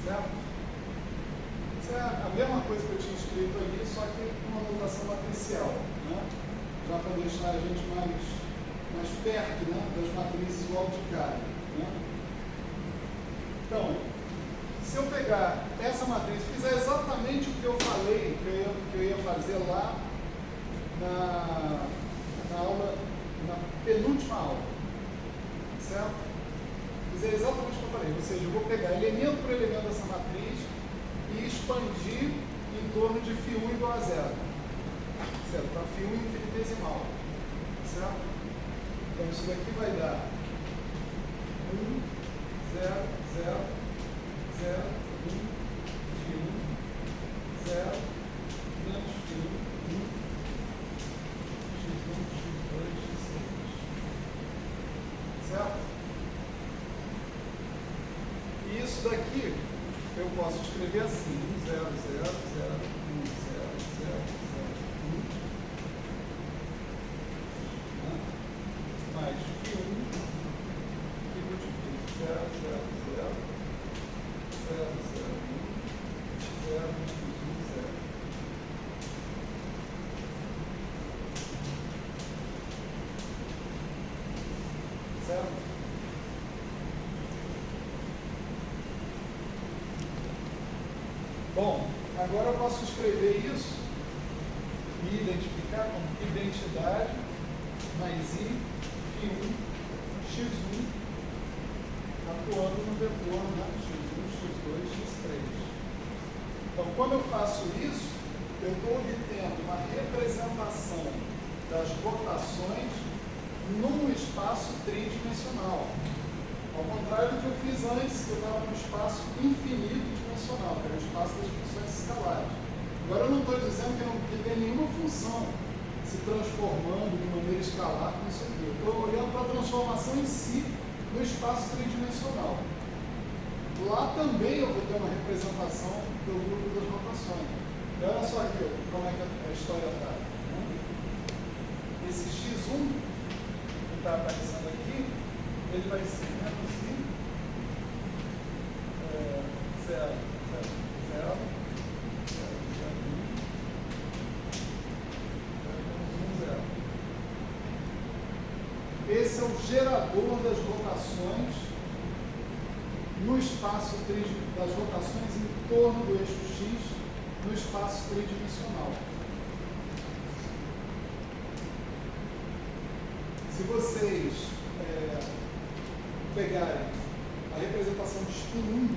Certo? Isso é a mesma coisa que eu tinha escrito ali, só que com uma notação matricial, né? Já para deixar a gente mais perto, né, das matrizes logo de cara. Né? Então, se eu pegar essa matriz e fizer exatamente o que eu falei, que eu ia fazer lá na aula, na penúltima aula, certo? Fizer exatamente o que eu falei, ou seja, eu vou pegar elemento por elemento dessa matriz e expandir em torno de φ1 igual a zero, certo? Para φ1 infinitesimal, certo? Então isso daqui vai dar 1, 0, 0, 0, 1, φ1, 0, menos φ1, 1, x1, x2, x3. Certo? E isso daqui eu posso escrever assim: 1, 0, 0, 0, 1, 0, 0, 0, 1. Mais φ1 que multiplica 0, 0, 0, 0, 0, 1, 0, 1, 0. Certo? Bom, agora eu posso escrever isso e identificar como identidade mais I, φ1, x1, atuando no vetor, né? x1, x2, x3. Então, quando eu faço isso, eu estou obtendo uma representação das rotações num espaço tridimensional. Ao contrário do que eu fiz antes, que eu estava num espaço infinito dimensional, que era o espaço das funções escalares. Agora eu não estou dizendo que tem nenhuma função se transformando de maneira escalar com isso aqui. Eu estou olhando para a transformação em si no espaço tridimensional. Lá também eu vou ter uma representação do grupo das rotações. E olha só aqui como é que a história está. Esse x1 que está aparecendo aqui, ele vai ser menos I, 0, 0, 0, 0, 0, 1, 0. Esse é o gerador das rotações no espaço das rotações em torno do eixo X no espaço tridimensional. Se vocês pegarem a representação de spin 1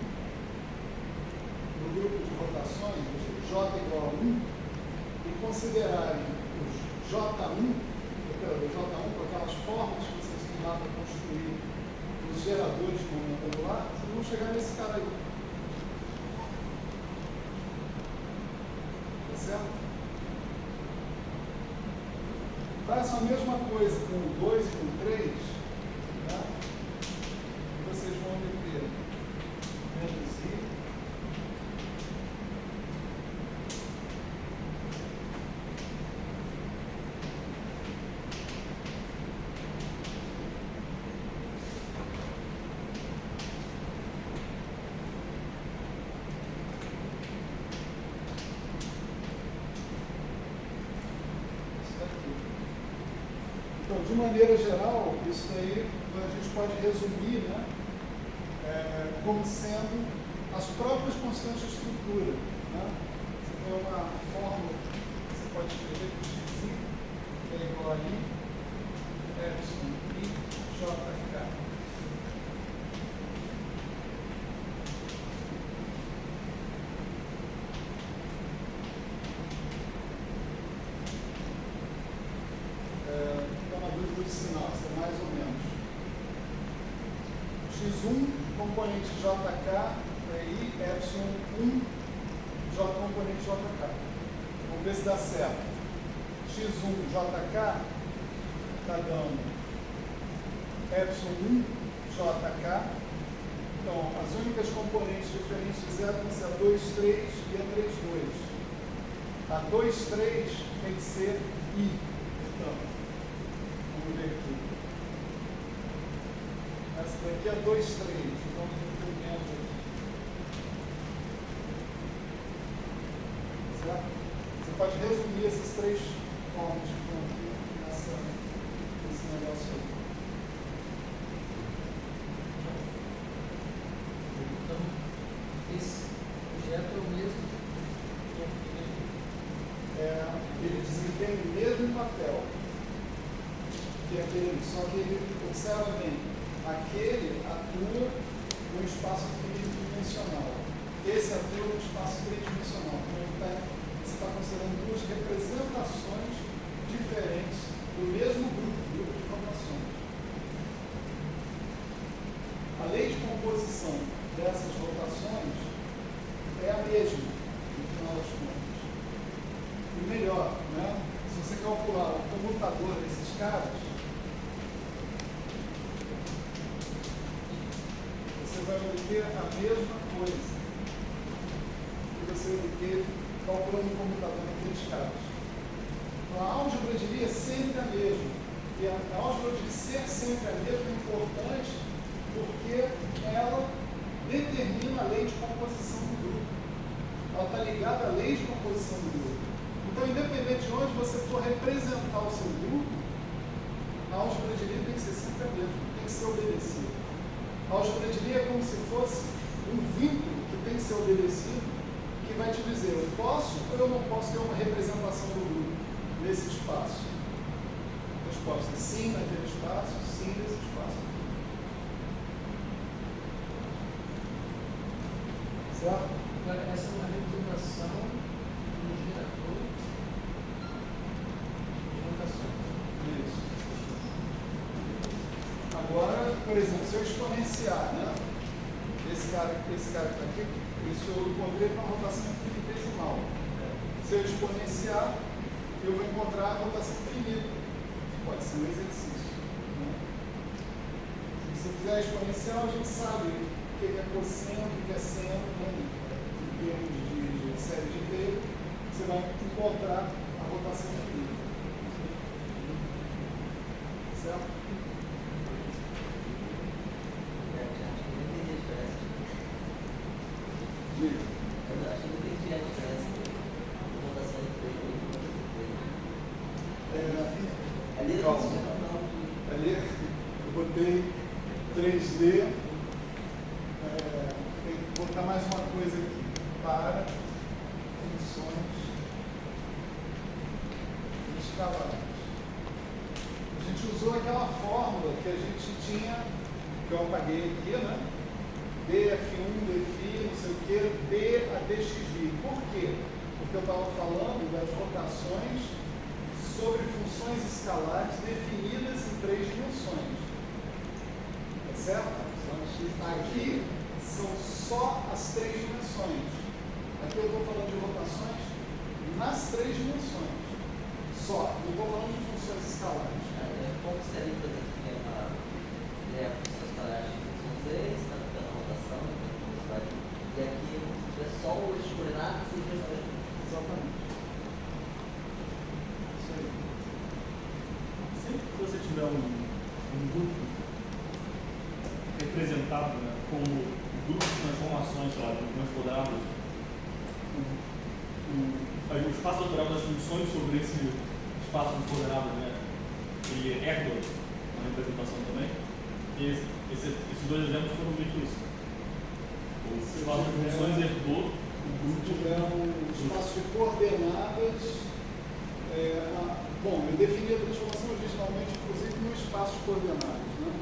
no grupo de rotações, J igual a 1, e considerarem os J1, com aquelas formas que vocês têm lá para construir os geradores de momento angular, vocês vão chegar nesse cara aí. Tá certo? Façam a mesma coisa com o 2 e com o 3, tá? E vocês vão obter menos I, então, de maneira geral, isso daí a gente pode resumir, né, como sendo as próprias constantes de estrutura. Né? Você tem uma fórmula que você pode escrever que x é igual a I, epsilon, I, JK. Do sinal, isso é mais ou menos. X1, componente JK, é I, epsilon 1, J componente JK. Vamos ver se dá certo. X1, JK, está dando epsilon 1, JK. Então, as únicas componentes diferentes de zero vão ser a 2, 3 e a 3, 2. A 2, 3 tem que ser I. Então, vamos ver aqui. Essa daqui é 2, 3. Então, eu menos aqui. Certo? Você pode resumir essas três formas que estão aqui nesse negócio aí. esse objeto é o mesmo Ele desempenha o mesmo papel que aquele, só que ele, observa bem, aquele atua no espaço tridimensional, esse atua no espaço tridimensional. Então, você está considerando duas representações diferentes do mesmo grupo de informações. A lei de composição dessas rotações é a mesma, no final das contas. E melhor, né? Se você calcular o comutador desses caras, você vai obter a mesma coisa que você obteve calculando o comutador naqueles caras. Então, a álgebra de Lie é sempre a mesma. E a álgebra de ser sempre a mesma é importante porque ela determina a lei de composição do grupo. Ela está ligada à lei de composição do grupo. Então, independente de onde você for representar o seu grupo, a álgebra de Lie tem que ser sempre a mesma, tem que ser obedecida. A álgebra de Lie é como se fosse um vínculo que tem que ser obedecido, que vai te dizer, eu posso ou eu não posso ter uma representação do grupo nesse espaço? Resposta, sim naquele espaço, sim nesse espaço. Certo? Agora, essa é uma representação do gerador de rotações. Isso. Agora, por exemplo, se eu exponenciar, né? Esse cara que está aqui, isso eu encontrei com a rotação infinitesimal. Se eu exponenciar, eu vou encontrar a rotação finita. Pode ser um exercício. Né? Se eu fizer exponencial, a gente sabe o que é cosseno, o que é seno, né? Em termos de série de Taylor, você vai encontrar a rotação finita. Certo? Diga. Eu acho que não entendi a diferença de rotação de 3D. Ali Calma. não. Ali eu botei 3D. Tem que botar mais uma coisa aqui. Para funções escalares. A gente usou aquela fórmula que a gente tinha, que eu apaguei aqui, né? df1, dφ, não sei o que, d a dxv. Por quê? Porque eu estava falando das rotações sobre funções escalares definidas em 3 dimensões. Tá certo? Aqui são só as 3 dimensões. Aqui eu estou falando de rotações nas 3 dimensões. Só. Não estou falando de funções escalares. Como seria, por exemplo, que é uma função escalar de função z, está dando a rotação, e aqui é só as coordenadas e pensamento. Exatamente. Isso aí. Sempre que você tiver um grupo representado, né, como grupo de transformações, sei lá, de funções quadradas, o espaço natural das funções sobre esse espaço quadrado, né, ele é igual na representação também. E esses 2 exemplos foram meio que isso. O espaço de funções herdou o grupo. Tiver um espaço de coordenadas. Bom, eu defini a transformação originalmente, inclusive, no espaço de coordenadas. Né?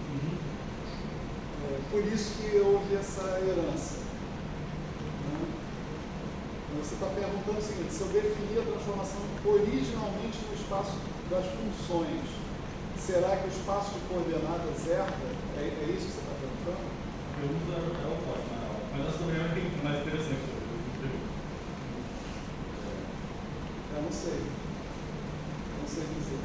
Por isso que houve essa herança. Né? Você está perguntando o seguinte: se eu definir a transformação originalmente no espaço das funções, será que o espaço de coordenadas herda? É isso que você está perguntando? A pergunta é o próximo, mas essa também é mais interessante. Eu não sei. Não sei dizer.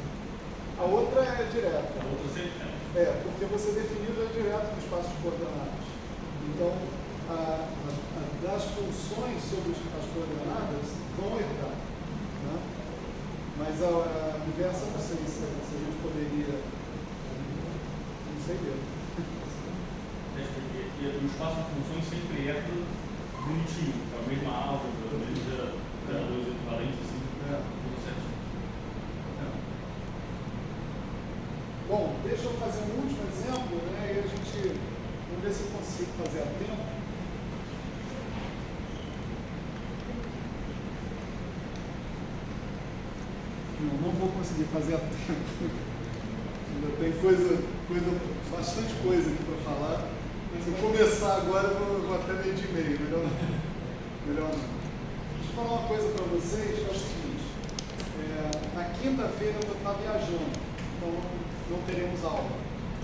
A outra é direta. A outra sempre é. Porque você definiu já direto no espaço de coordenadas. Então, das funções sobre as coordenadas vão herdar. Né? Mas a inversa, não sei se a gente poderia. Não sei mesmo. E o espaço de funções sempre é bonitinho, com a mesma álgebra, a mesma geradores equivalentes, assim, tudo certinho. Bom, deixa eu fazer um último exemplo, né? E a gente, vamos ver se eu consigo fazer a tempo. Não vou conseguir fazer a tempo. Ainda tem bastante coisa aqui para falar. Se eu começar agora, eu vou até meio de meio. Melhor não. Deixa eu falar uma coisa para vocês, que é o seguinte. Na quinta-feira eu vou estar viajando, então não teremos aula,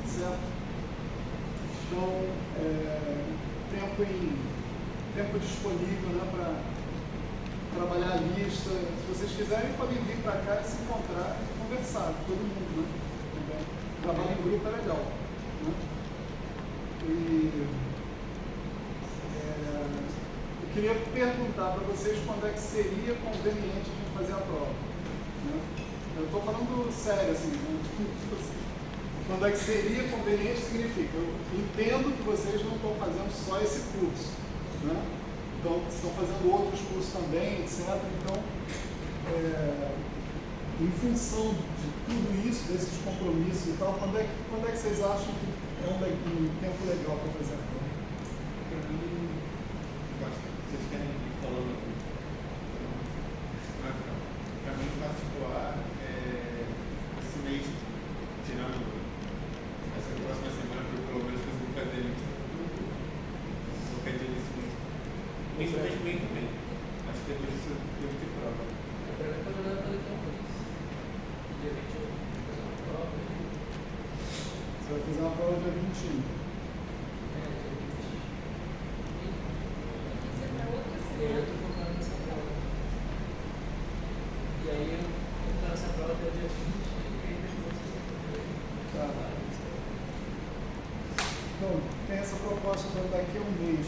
certo? Então, tempo disponível, né, para trabalhar a lista. Se vocês quiserem, podem vir para cá e se encontrar e conversar, todo mundo, né? Também. Trabalho em grupo é legal, né? Eu queria perguntar para vocês quando é que seria conveniente a gente fazer a prova, né? Eu estou falando sério, assim, né? Quando é que seria conveniente significa, eu entendo que vocês não estão fazendo só esse curso, né? Então, estão fazendo outros cursos também, etc. Então, em função de tudo isso, desses compromissos e tal, quando é que vocês acham que é um tempo legal para fazer a prova? Para mim, vocês querem ir falando aqui? Para mim, em particular, esse mês, tirando essa próxima semana, que eu pelo menos consigo fazer lista, qualquer dia desse mês. Isso mês também. Acho que depois disso eu devo ter prova. Para mim, pode olhar para daqui a um mês. Dia 21, fazer uma prova. Você vai fazer uma prova dia 21. E aí eu estou focando nessa prova. E aí eu vou ficar nessa prova até o dia 20 e aí depois eu Tá. Então, tem essa proposta para daqui a um mês.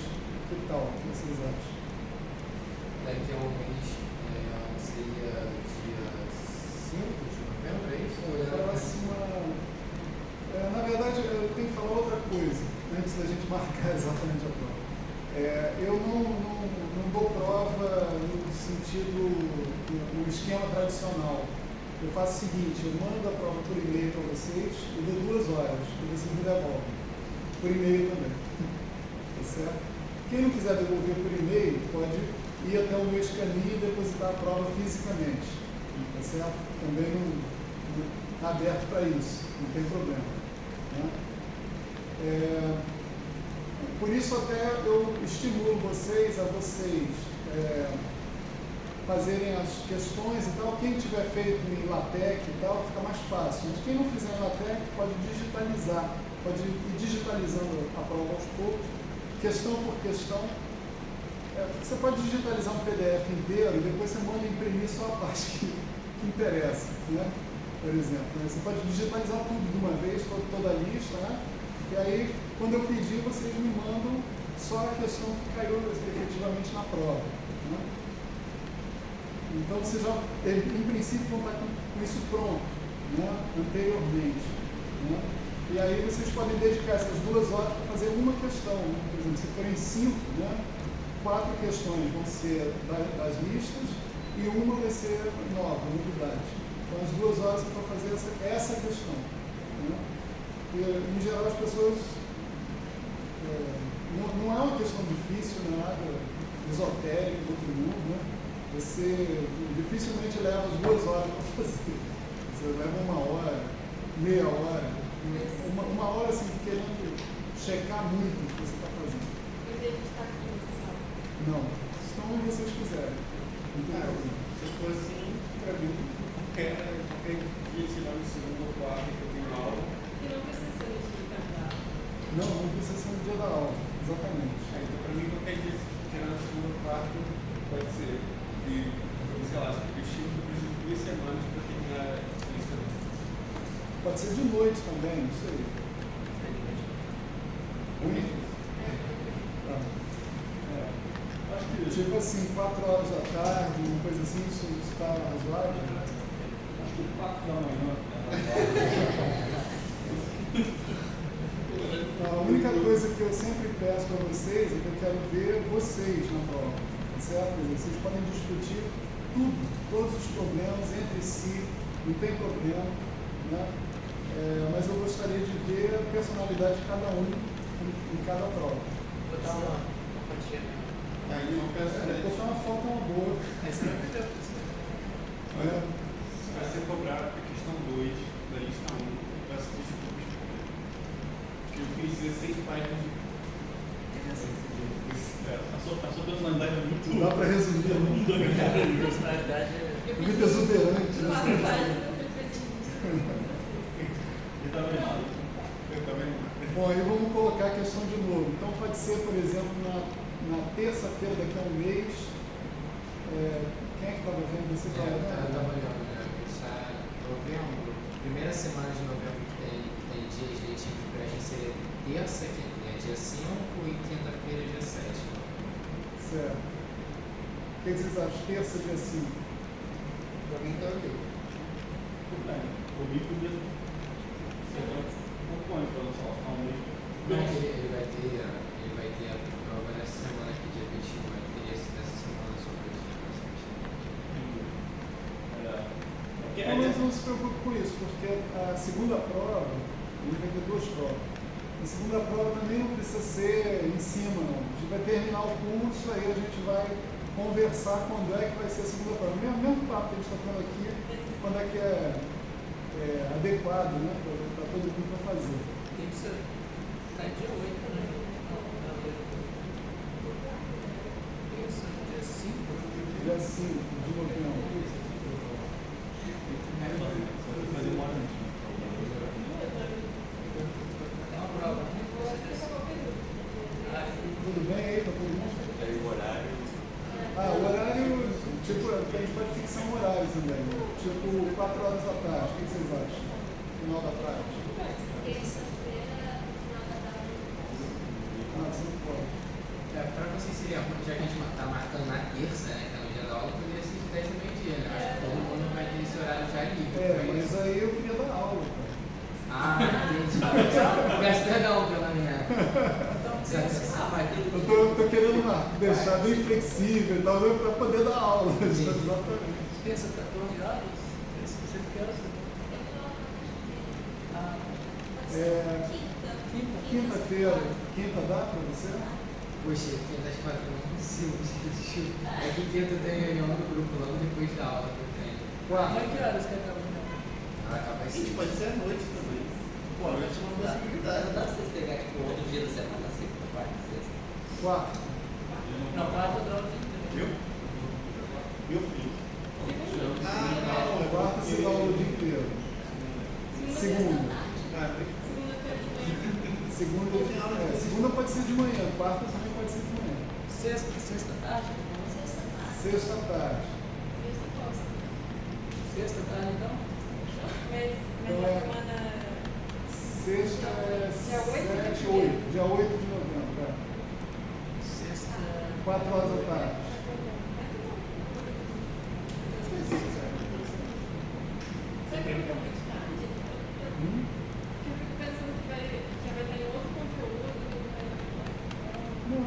Que tal? O que vocês acham? Daqui a um mês seria dia 5 de novembro, é isso? Na verdade, eu tenho que falar outra coisa, antes da gente marcar exatamente a prova. Eu não dou prova no sentido, no esquema tradicional. Eu faço o seguinte, eu mando a prova por e-mail para vocês, eu dou 2 horas, e vocês me devolvem. Por e-mail também. Tá certo? Quem não quiser devolver por e-mail, pode ir até o meu escaninho e depositar a prova fisicamente. Tá certo? Também não está aberto para isso, não tem problema. Né? Por isso até eu estimulo vocês a fazerem as questões e tal. Quem tiver feito em LaTeX e tal, fica mais fácil. Mas quem não fizer em LaTeX pode digitalizar, pode ir digitalizando a prova aos poucos, questão por questão. Você pode digitalizar um PDF inteiro e depois você manda imprimir só a parte que interessa, né? Por exemplo, né? Você pode digitalizar tudo de uma vez, toda a lista, né? E aí, quando eu pedir, vocês me mandam só a questão que caiu efetivamente na prova, né? Então, vocês já, em princípio, vão estar com isso pronto, né? Anteriormente, né? E aí vocês podem dedicar essas 2 horas para fazer uma questão, né? Por exemplo, se forem 5, né? 4 questões vão ser das listas e uma vai ser nova, novidade. Então, as 2 horas é para fazer essa questão, né? E, em geral, as pessoas... não é uma questão difícil, não é nada esotérico do outro mundo, né? Você dificilmente leva as 2 horas para fazer. Você leva 1 hora, meia hora, uma hora assim, querendo checar muito o que você está fazendo. Mas ele está aqui nessa sala. Não, estão onde vocês quiserem. Não tem problema. Se for assim, para mim, qualquer dia, sei lá, no segundo ou quarto que eu tenho aula. E não precisa ser no dia da aula. Não precisa ser no dia da aula, exatamente. Então, para mim, qualquer dia, tirando o segundo ou quarto, pode ser. E, sei lá, eu preciso de 2 semanas para terminar isso também. Pode ser de noite também, não sei. Acho que Tipo assim, 4 horas da tarde, uma coisa assim, isso está razoável? Acho que 4 da manhã. A única coisa que eu sempre peço para vocês é que eu quero ver vocês na prova, tá certo? Vocês podem discutir tudo, todos os problemas entre si, não tem problema, né? Mas eu gostaria de ver a personalidade de cada um em cada prova. Vou dar uma fatia. Aí eu peço Botar uma foto uma boa. Aí você vai perder. Se você 16 páginas de. A sua personalidade é muito. Não dá para resumir, não. Personalidade é. Muito exuberante. Uma Né? página você fez isso. Ele tá vendo nada. Eu também não. Bom, aí vamos colocar a questão de novo. Então pode ser, por exemplo, na terça-feira daqui a um mês. Quem é que estava vendo? Você estava Eu vendo? estava olhando, né? Começar novembro, primeira semana de novembro que tem dias leitivos para a gente seria terça, que é dia 5 e quinta-feira, dia 7. Certo. O que vocês acham? Terça, dia 5. Para mim tá ok. Tudo bem. O Rico podia ser um pouco antes para lançar um mês. Não, ele vai ter a prova nessa semana aqui, dia 21. Ele teria esse dessa semana sobre isso. Não, mas não se preocupe com isso, porque a segunda prova, ele vai ter duas provas. A segunda prova também não precisa ser em cima, não. A gente vai terminar o curso, aí a gente vai conversar quando é que vai ser a segunda prova. Mesmo papo que a gente está falando aqui, quando é que é adequado, né, para todo mundo para fazer. Tem que ser. Tá dia 8, né? Terça, dia 5. Dia 5 de novembro. Fazer uma hora antes. É uma prova. Tudo bem aí para todo mundo? Aí o horário. O horário, tipo, a gente pode fixar um horário também. Tipo, 4 horas da tarde. O que vocês acham? Final da tarde. Terça-feira, final da tarde. Você não pode. Para vocês seria ruim, já que a gente está marcando na terça, né? Que é no dia da aula, poderia ser de 10 a meio-dia, né? Acho que todo mundo vai ter esse horário já livre. Mas aí eu queria dar aula, cara. Entendi. Peço perdão pela minha. Eu tô querendo deixar bem flexível e tal, para poder dar aula. Exatamente. Terça, 14 horas? Terça, você quer? Quinta-feira. Quinta dá para você? Poxa, quinta às 4 eu não consigo. É que quinta eu tenho reunião do grupo logo depois da aula que eu tenho. Quarta. Que horas que acaba? Ela acaba às Gente, 6. pode ser à noite também. Pô, a noite é uma possibilidade. Não dá pra vocês pegar tipo outro dia da semana, segunda, quarta, sexta. Quarta. Não, 4 eu dou o dia inteiro. Meu filho. Quarta você dá aula o dia inteiro. Segunda. Segunda pode ser de manhã, quarta também pode ser de manhã. Sexta tarde? Sexta tarde. Sexta tarde, então? Então sexta é 7, 8. Dia 8 de novembro. Sexta. 4 horas da tarde. Sempre é muito tarde. Porque eu fico pensando que vai estar em outro conteúdo. Não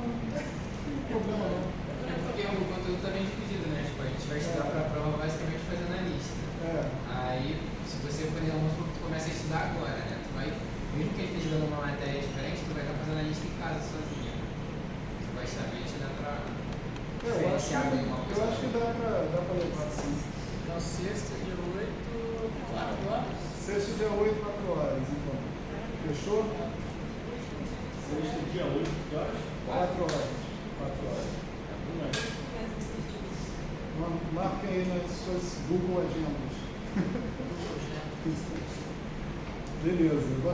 tem problema não. É porque o conteúdo está bem dividido, né? Tipo, a gente vai estudar para a prova basicamente fazendo a lista. Aí, se você, por exemplo, tu começa a estudar agora, né? Tu vai, mesmo que ele esteja dando uma matéria diferente, tu vai estar fazendo a lista em casa sozinho. Supostamente dá para diferenciar bem uma coisa. Eu acho que dá pra levar sim. Então, sexta, dia 8, 4 horas. Sexta, dia 8, 4 horas, então. Fechou? Sexta, dia 8, que horas? 4 horas. 4 horas. Marquem aí nas suas Google Agendas. Beleza.